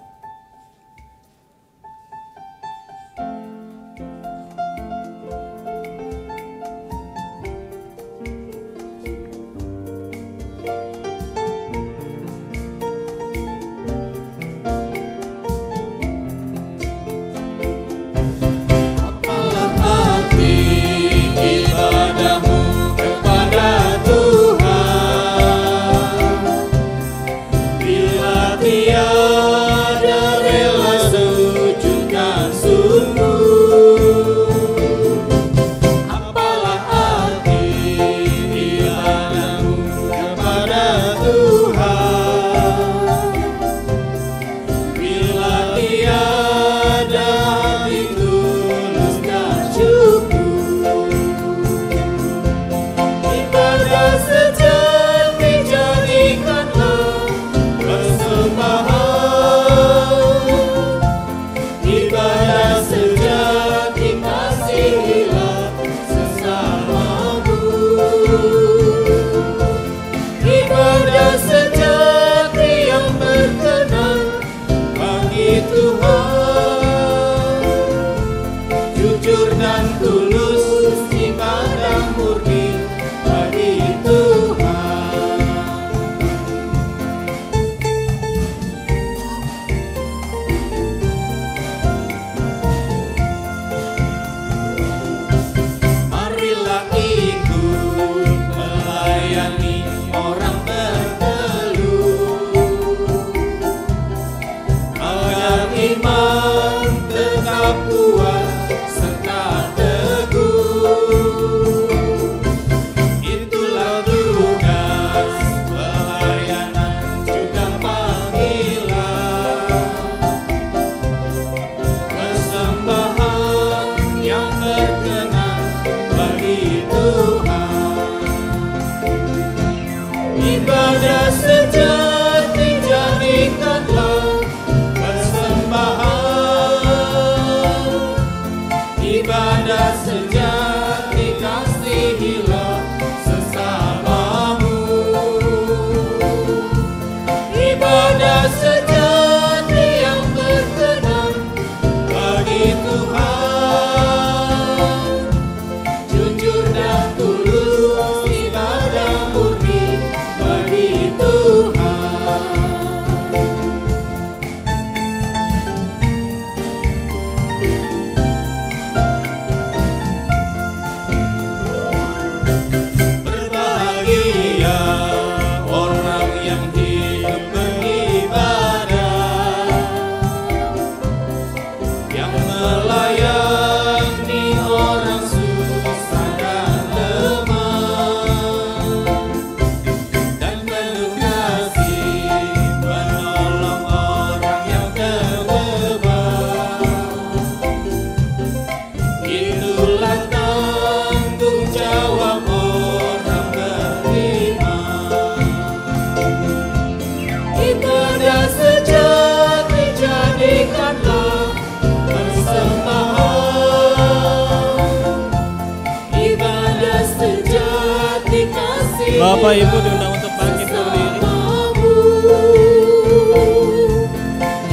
[SPEAKER 1] Bapak Ibu diundang untuk bangkit berdiri.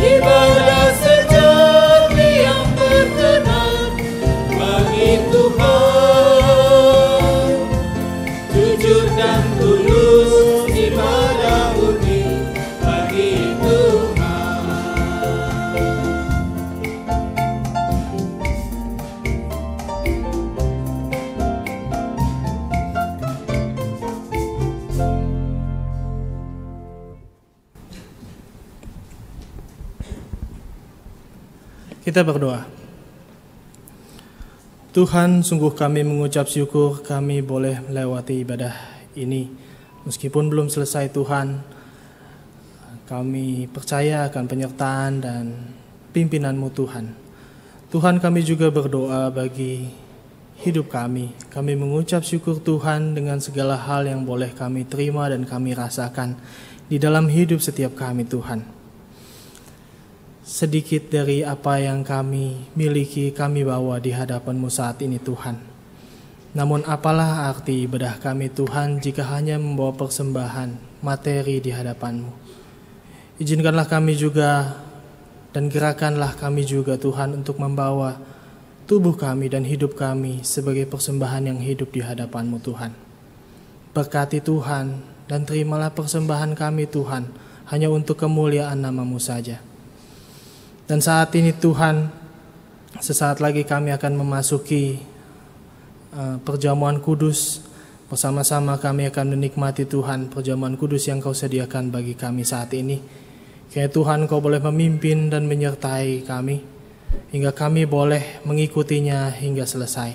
[SPEAKER 2] Ibadah sejati yang berkenan bagi Tuhan, jujur dan tulus ibadah murni bagi Tuhan.
[SPEAKER 1] Kita berdoa. Tuhan, sungguh kami mengucap syukur kami boleh melewati ibadah ini. Meskipun belum selesai Tuhan, kami percaya akan penyertaan dan pimpinan-Mu Tuhan. Tuhan, kami juga berdoa bagi hidup kami. Kami mengucap syukur Tuhan dengan segala hal yang boleh kami terima dan kami rasakan di dalam hidup setiap kami Tuhan. Sedikit dari apa yang kami miliki kami bawa di hadapan-Mu saat ini Tuhan. Namun apalah arti ibadah kami Tuhan jika hanya membawa persembahan materi di hadapan-Mu. Izinkanlah kami juga dan gerakanlah kami juga Tuhan untuk membawa tubuh kami dan hidup kami sebagai persembahan yang hidup di hadapan-Mu Tuhan. Berkati Tuhan dan terimalah persembahan kami Tuhan hanya untuk kemuliaan nama-Mu saja. Dan saat ini Tuhan, sesaat lagi kami akan memasuki perjamuan kudus. Bersama-sama kami akan menikmati Tuhan perjamuan kudus yang Kau sediakan bagi kami saat ini. Kiranya Tuhan Kau boleh memimpin dan menyertai kami hingga kami boleh mengikutinya hingga selesai.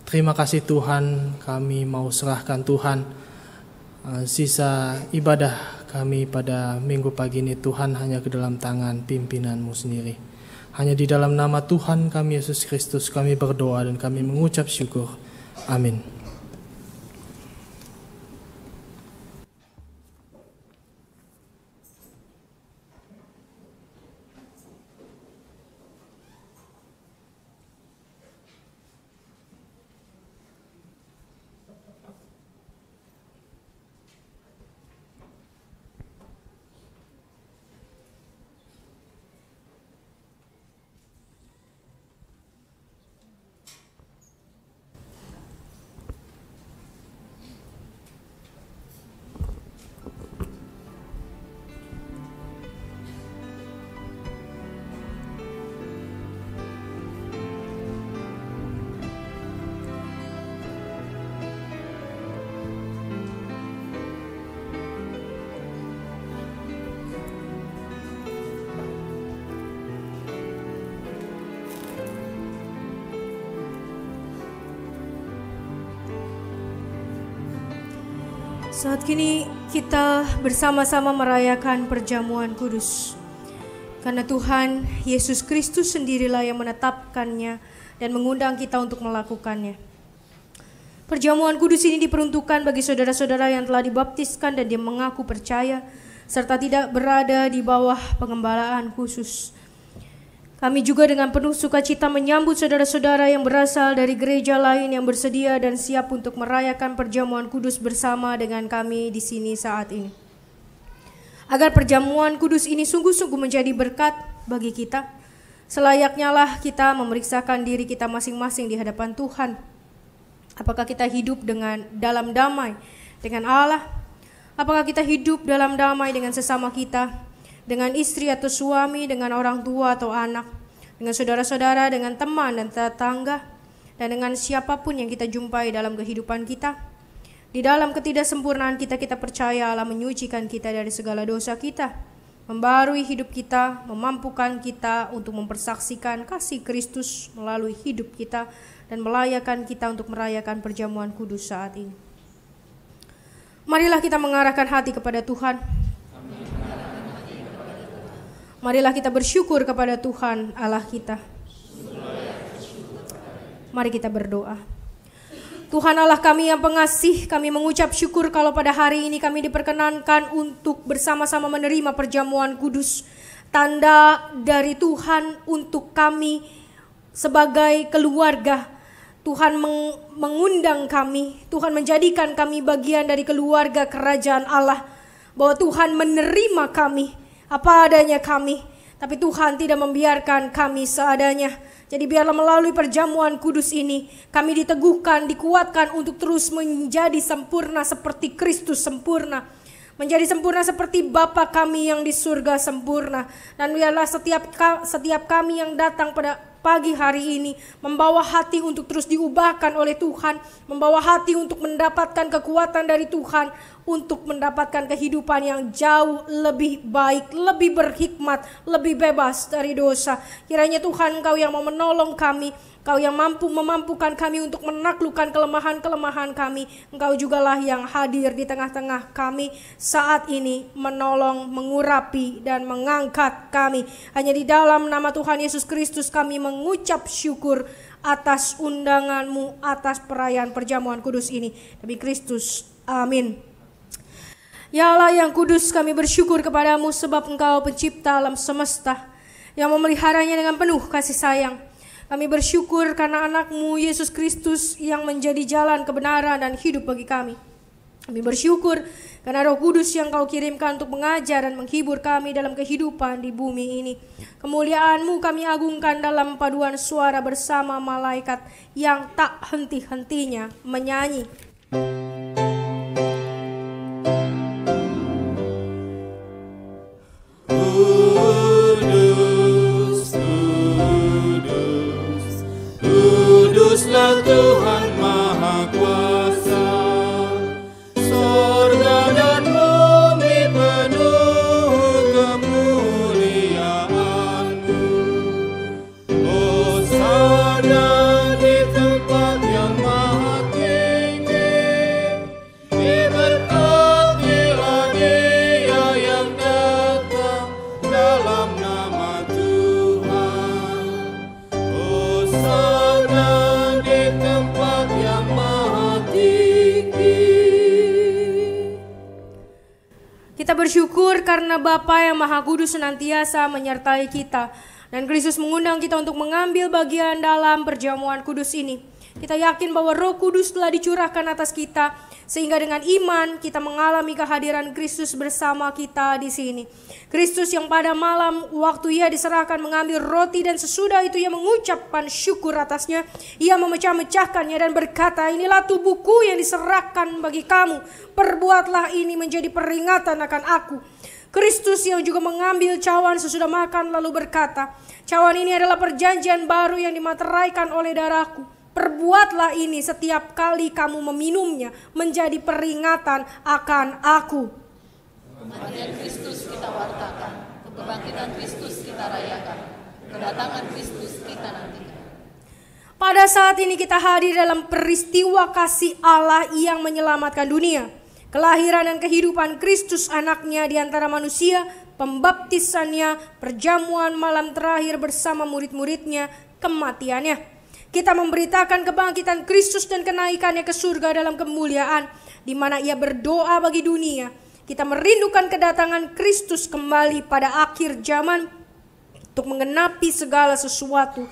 [SPEAKER 1] Terima kasih Tuhan, kami mau serahkan Tuhan sisa ibadah kami pada minggu pagi ini Tuhan hanya ke dalam tangan pimpinan-Mu sendiri. Hanya di dalam nama Tuhan kami Yesus Kristus kami berdoa dan kami mengucap syukur. Amin.
[SPEAKER 4] Saat kini kita bersama-sama merayakan perjamuan kudus. Karena Tuhan Yesus Kristus sendirilah yang menetapkannya dan mengundang kita untuk melakukannya. Perjamuan kudus ini diperuntukkan bagi saudara-saudara yang telah dibaptiskan dan dia mengaku percaya serta tidak berada di bawah pengembalaan khusus. Kami juga dengan penuh sukacita menyambut saudara-saudara yang berasal dari gereja lain yang bersedia dan siap untuk merayakan perjamuan kudus bersama dengan kami di sini saat ini. Agar perjamuan kudus ini sungguh-sungguh menjadi berkat bagi kita, selayaknya lah kita memeriksakan diri kita masing-masing di hadapan Tuhan. Apakah kita hidup dalam damai dengan Allah? Apakah kita hidup dalam damai dengan sesama kita? Dengan istri atau suami, dengan orang tua atau anak, dengan saudara-saudara, dengan teman dan tetangga, dan dengan siapapun yang kita jumpai dalam kehidupan kita. Di dalam ketidaksempurnaan kita, kita percaya Allah menyucikan kita dari segala dosa kita, membarui hidup kita, memampukan kita untuk mempersaksikan kasih Kristus melalui hidup kita, dan melayakan kita untuk merayakan perjamuan kudus saat ini. Marilah kita mengarahkan hati kepada Tuhan. Marilah kita bersyukur kepada Tuhan Allah kita. Mari kita berdoa. Tuhan Allah kami yang pengasih, kami mengucap syukur kalau pada hari ini kami diperkenankan untuk bersama-sama menerima perjamuan kudus. Tanda dari Tuhan untuk kami sebagai keluarga. Tuhan mengundang kami, Tuhan menjadikan kami bagian dari keluarga kerajaan Allah. Bahwa Tuhan menerima kami apa adanya kami, tapi Tuhan tidak membiarkan kami seadanya. Jadi biarlah melalui perjamuan kudus ini kami diteguhkan, dikuatkan untuk terus menjadi sempurna seperti Kristus sempurna. Menjadi sempurna seperti Bapa kami yang di surga sempurna. Dan biarlah setiap kami yang datang pada pagi hari ini membawa hati untuk terus diubahkan oleh Tuhan, membawa hati untuk mendapatkan kekuatan dari Tuhan untuk mendapatkan kehidupan yang jauh lebih baik, lebih berhikmat, lebih bebas dari dosa. Kiranya Tuhan Engkau yang mau menolong kami, Engkau yang memampukan kami untuk menaklukkan kelemahan-kelemahan kami. Engkau jugalah yang hadir di tengah-tengah kami saat ini, menolong, mengurapi, dan mengangkat kami. Hanya di dalam nama Tuhan Yesus Kristus kami mengucap syukur atas undangan-Mu, atas perayaan perjamuan kudus ini. Demi Kristus, amin. Ya Allah yang kudus, kami bersyukur kepadamu sebab Engkau pencipta alam semesta yang memeliharanya dengan penuh kasih sayang. Kami bersyukur karena anak-Mu Yesus Kristus yang menjadi jalan kebenaran dan hidup bagi kami. Kami bersyukur karena Roh Kudus yang Kau kirimkan untuk mengajar dan menghibur kami dalam kehidupan di bumi ini. Kemuliaan-Mu kami agungkan dalam paduan suara bersama malaikat yang tak henti-hentinya menyanyi.
[SPEAKER 2] Kuduslah Tuhan Maha Kuasa, sorga dan bumi penuh kemuliaan-Mu. Hosana di tempat yang maha tinggi, diberkatilah Dia yang datang dalam nama Tuhan. Hosana di tempat yang maha tinggi.
[SPEAKER 4] Kita bersyukur karena Bapa yang Maha Kudus senantiasa menyertai kita. Dan Kristus mengundang kita untuk mengambil bagian dalam perjamuan kudus ini. Kita yakin bahwa Roh Kudus telah dicurahkan atas kita, sehingga dengan iman kita mengalami kehadiran Kristus bersama kita di sini. Kristus yang pada malam waktu Ia diserahkan mengambil roti dan sesudah itu Ia mengucapkan syukur atasnya, Ia memecah-mecahkannya dan berkata, inilah tubuhku yang diserahkan bagi kamu, perbuatlah ini menjadi peringatan akan aku. Kristus yang juga mengambil cawan sesudah makan lalu berkata, cawan ini adalah perjanjian baru yang dimateraikan oleh darahku. Perbuatlah ini setiap kali kamu meminumnya menjadi peringatan akan aku.
[SPEAKER 5] Kematian Kristus kita wartakan, kebangkitan Kristus kita rayakan, kedatangan Kristus kita nantikan.
[SPEAKER 4] Pada saat ini kita hadir dalam peristiwa kasih Allah yang menyelamatkan dunia. Kelahiran dan kehidupan Kristus anaknya di antara manusia, pembaptisannya, perjamuan malam terakhir bersama murid-muridnya, kematiannya. Kita memberitakan kebangkitan Kristus dan kenaikannya ke surga dalam kemuliaan, di mana Ia berdoa bagi dunia. Kita merindukan kedatangan Kristus kembali pada akhir zaman untuk menggenapi segala sesuatu.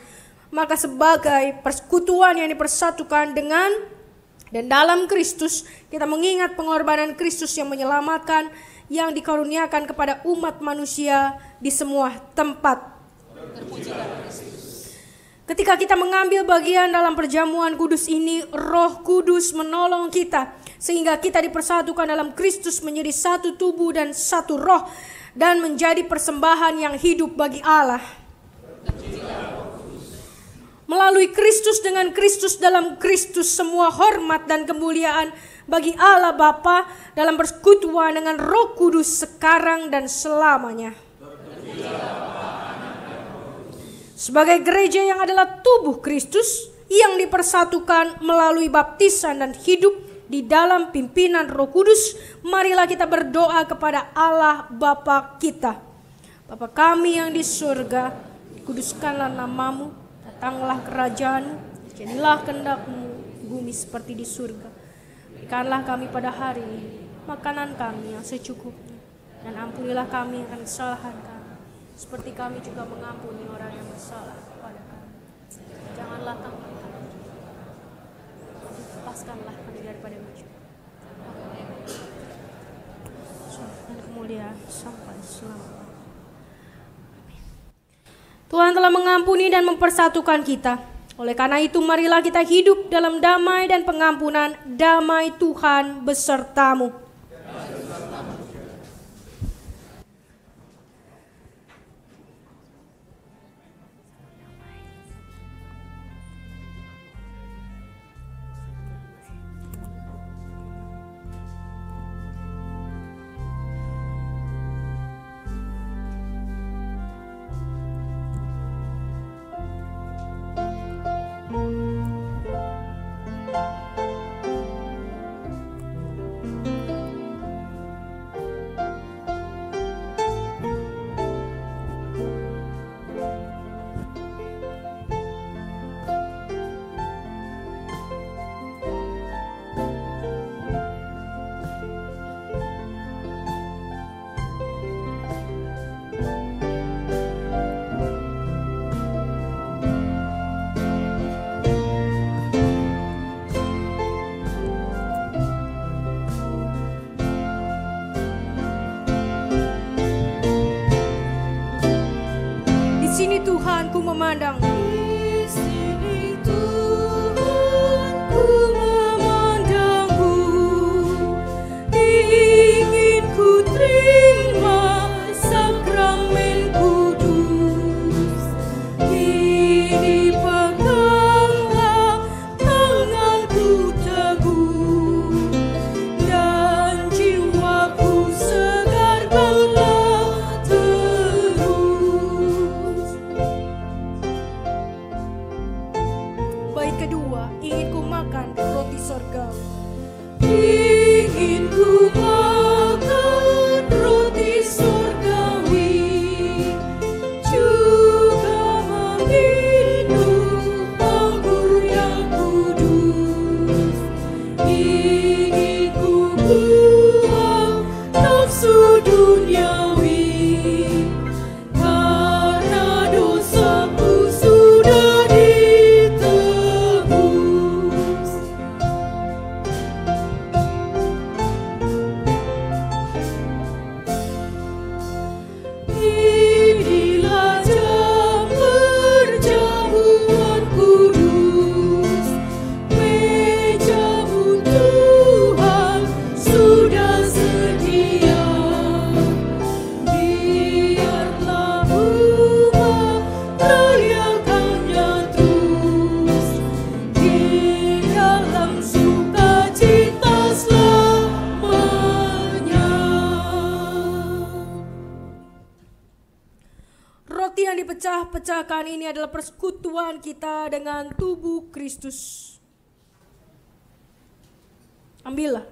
[SPEAKER 4] Maka sebagai persekutuan yang dipersatukan dengan dan dalam Kristus, kita mengingat pengorbanan Kristus yang menyelamatkan, yang dikaruniakan kepada umat manusia di semua tempat. Ketika kita mengambil bagian dalam perjamuan kudus ini, Roh Kudus menolong kita, sehingga kita dipersatukan dalam Kristus menjadi satu tubuh dan satu roh, dan menjadi persembahan yang hidup bagi Allah. Melalui Kristus, dengan Kristus, dalam Kristus, semua hormat dan kemuliaan bagi Allah Bapa dalam persekutuan dengan Roh Kudus sekarang dan selamanya. Sebagai gereja yang adalah tubuh Kristus yang dipersatukan melalui baptisan dan hidup di dalam pimpinan Roh Kudus, marilah kita berdoa kepada Allah Bapa kita. Bapa kami yang di surga, dikuduskanlah namamu. Datanglah kerajaan-Mu, jadilah kehendak-Mu di bumi seperti di surga. Berikanlah kami pada hari ini makanan kami yang secukupnya, dan ampunilah kami akan kesalahan kami, seperti kami juga mengampuni orang yang bersalah kepada kami. Janganlah kami lepaskanlah kami daripada macam. Dan kemuliaan sampai selamanya. Tuhan telah mengampuni dan mempersatukan kita. Oleh karena itu marilah kita hidup dalam damai dan pengampunan. Damai Tuhan besertamu. memandang.
[SPEAKER 3] Di sini Tuhan ku memandangmu, ingin ku terima sakramen kudus. Kini peganglah tanganku teguh, dan jiwaku segarkanlah terus.
[SPEAKER 4] Bait kedua, ingin ku makan roti sorgawi.
[SPEAKER 3] Ingin ku makan roti surgawi, juga meminum anggur yang kudus. Ingin ku buang nafsu duniawi, karena dosaku sudah ditebus. Inilah jam perjamuan kudus, mejamu Tuhan sudah sedia. Biarlah umat rayakannya terus, di dalam sukacita selamanya.
[SPEAKER 4] Roti yang dipecah-pecahkan ini adalah persekutuan kita dengan tubuh Kristus. Ambillah.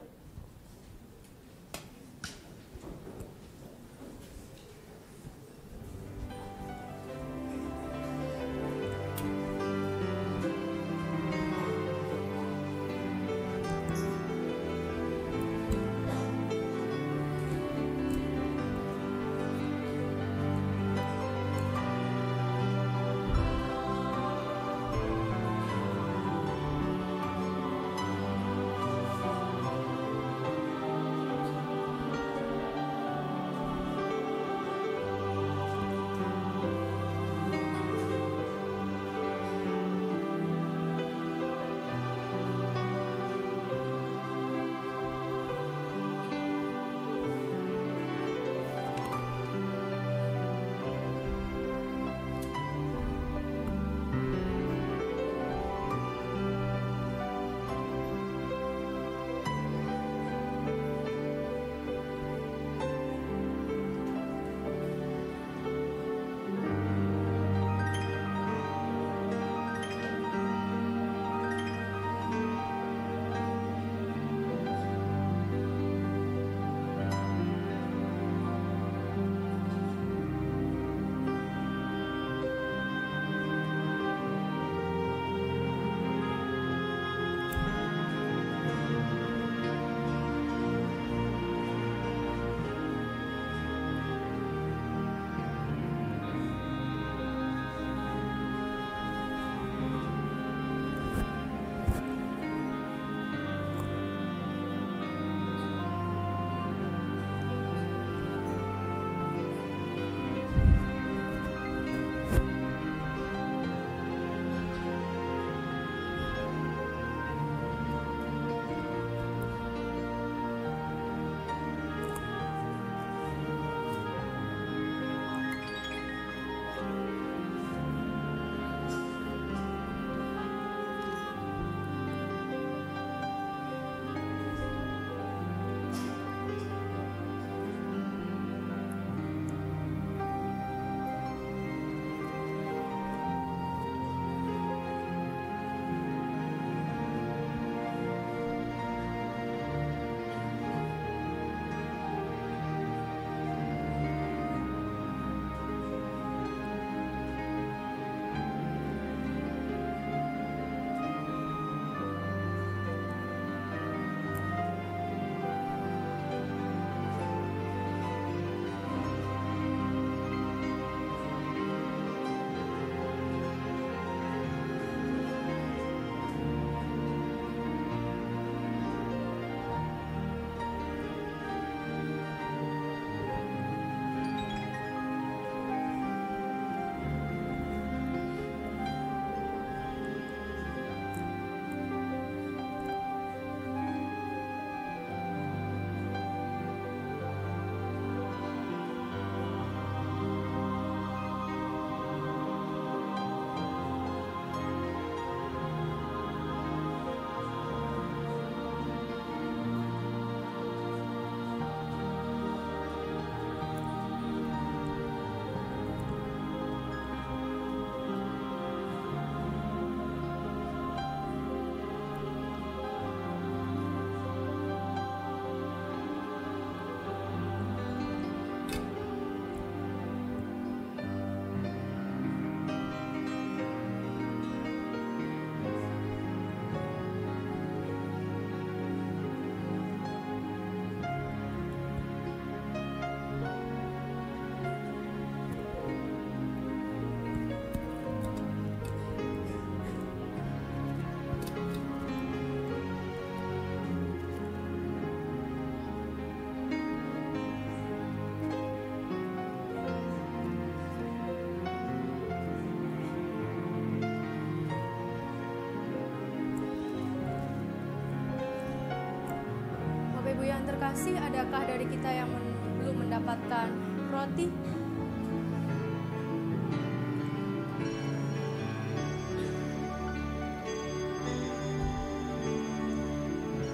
[SPEAKER 4] Ibu yang terkasih, adakah dari kita yang belum mendapatkan roti?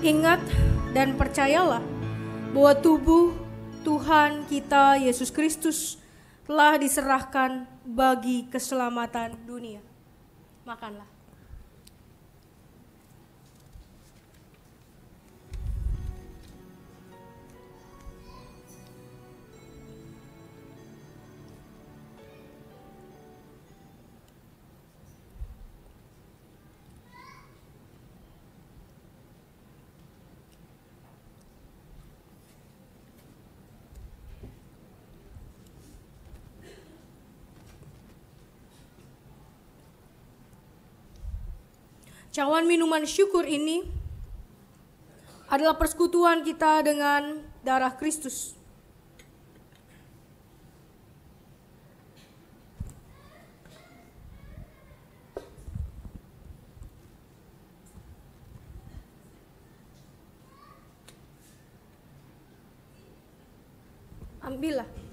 [SPEAKER 4] Ingat dan percayalah bahwa tubuh Tuhan kita Yesus Kristus telah diserahkan bagi keselamatan dunia. Makanlah. Cawan minuman syukur ini adalah persekutuan kita dengan darah Kristus. Ambillah.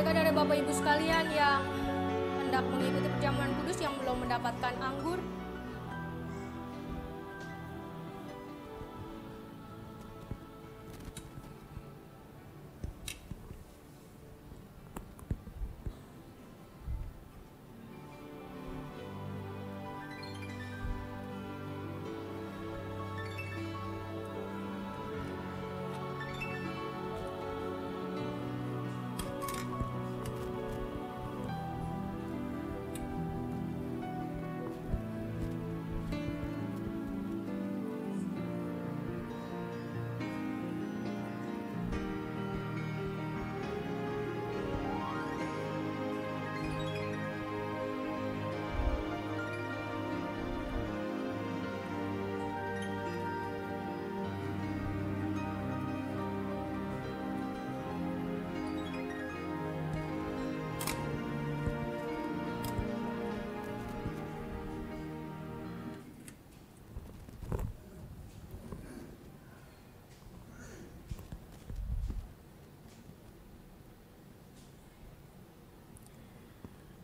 [SPEAKER 4] Adakah ada Bapak Ibu sekalian yang hendak mengikuti perjamuan kudus yang belum mendapatkan anggur?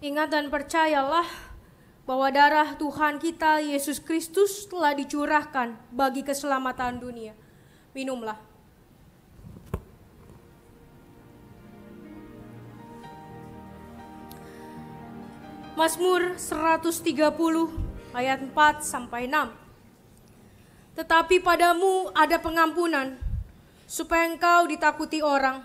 [SPEAKER 4] Ingat dan percayalah bahwa darah Tuhan kita Yesus Kristus telah dicurahkan bagi keselamatan dunia. Minumlah. Mazmur 130 ayat 4 sampai 6. Tetapi padamu ada pengampunan, supaya engkau ditakuti orang.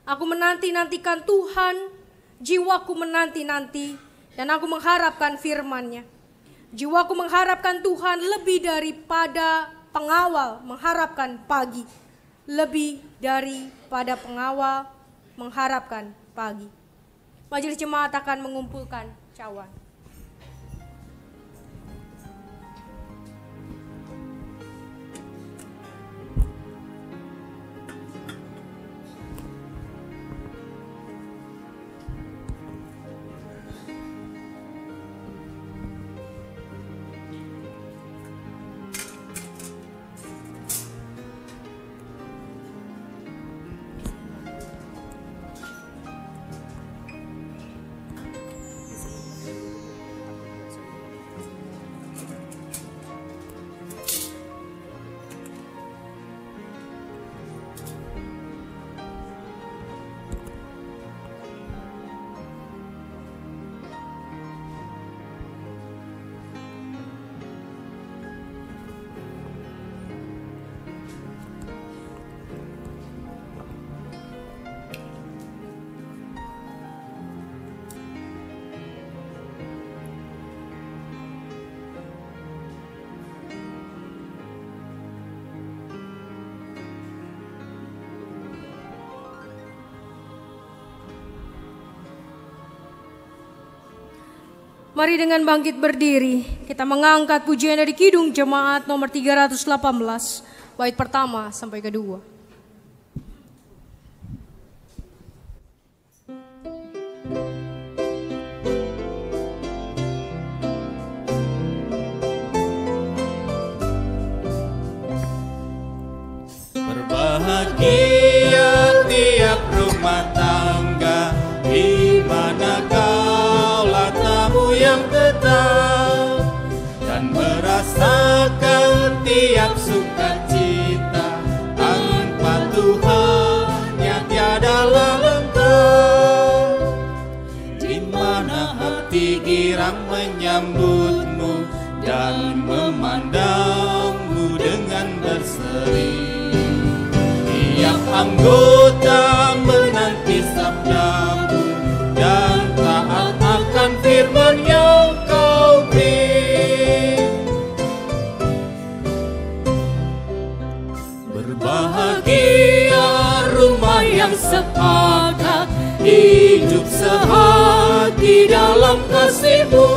[SPEAKER 4] Aku menanti-nantikan Tuhan, jiwaku menanti-nanti, dan aku mengharapkan firman-Nya. Jiwaku mengharapkan Tuhan lebih daripada pengawal mengharapkan pagi. Lebih daripada pengawal mengharapkan pagi. Majelis jemaat akan mengumpulkan cawan. Mari dengan bangkit berdiri, kita mengangkat pujian dari Kidung Jemaat nomor 318, bait pertama sampai kedua.
[SPEAKER 2] Berbahagia tiap rumah tangga di mana kaulah tamu yang tetap dan merasakan tiap sukacita tanpa Tuhan yang tiadalah lengkap. Di mana hati girang menyambutmu dan memandangmu dengan berseri. Tiap anggota menanti sabdamu dan taat akan firman yang kau beri. Berbahagia rumah yang sepakat, hidup sehati dalam kasih-Mu,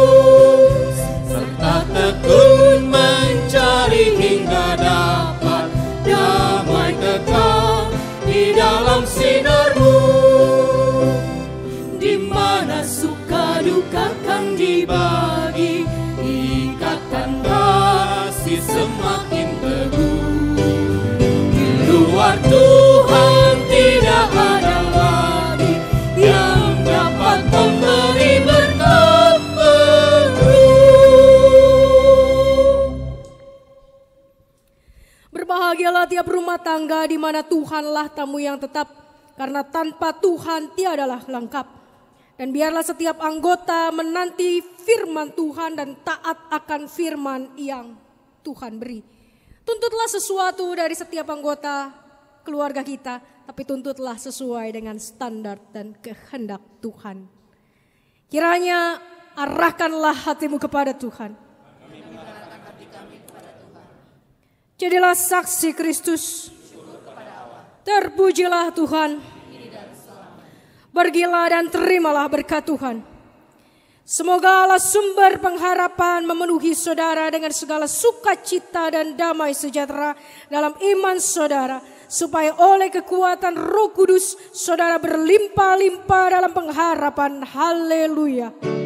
[SPEAKER 2] serta tekun mencari hingga dapat damai kekal di dalam sinar-Mu, di mana suka duka kan dibagi, ikatan kasih semakin teguh. Di luar Tuhan tidak ada lagi yang
[SPEAKER 4] setiap rumah tangga di mana Tuhanlah tamu yang tetap, karena tanpa Tuhan tiadalah lengkap. Dan biarlah setiap anggota menanti firman Tuhan dan taat akan firman yang Tuhan beri. Tuntutlah sesuatu dari setiap anggota keluarga kita, tapi tuntutlah sesuai dengan standar dan kehendak Tuhan. Kiranya arahkanlah hatimu kepada Tuhan. Jadilah saksi Kristus. Terpujilah Tuhan. Pergilah dan terimalah berkat Tuhan. Semoga Allah sumber pengharapan memenuhi saudara dengan segala sukacita dan damai sejahtera dalam iman saudara, supaya oleh kekuatan Roh Kudus saudara berlimpah-limpah dalam pengharapan. Haleluya.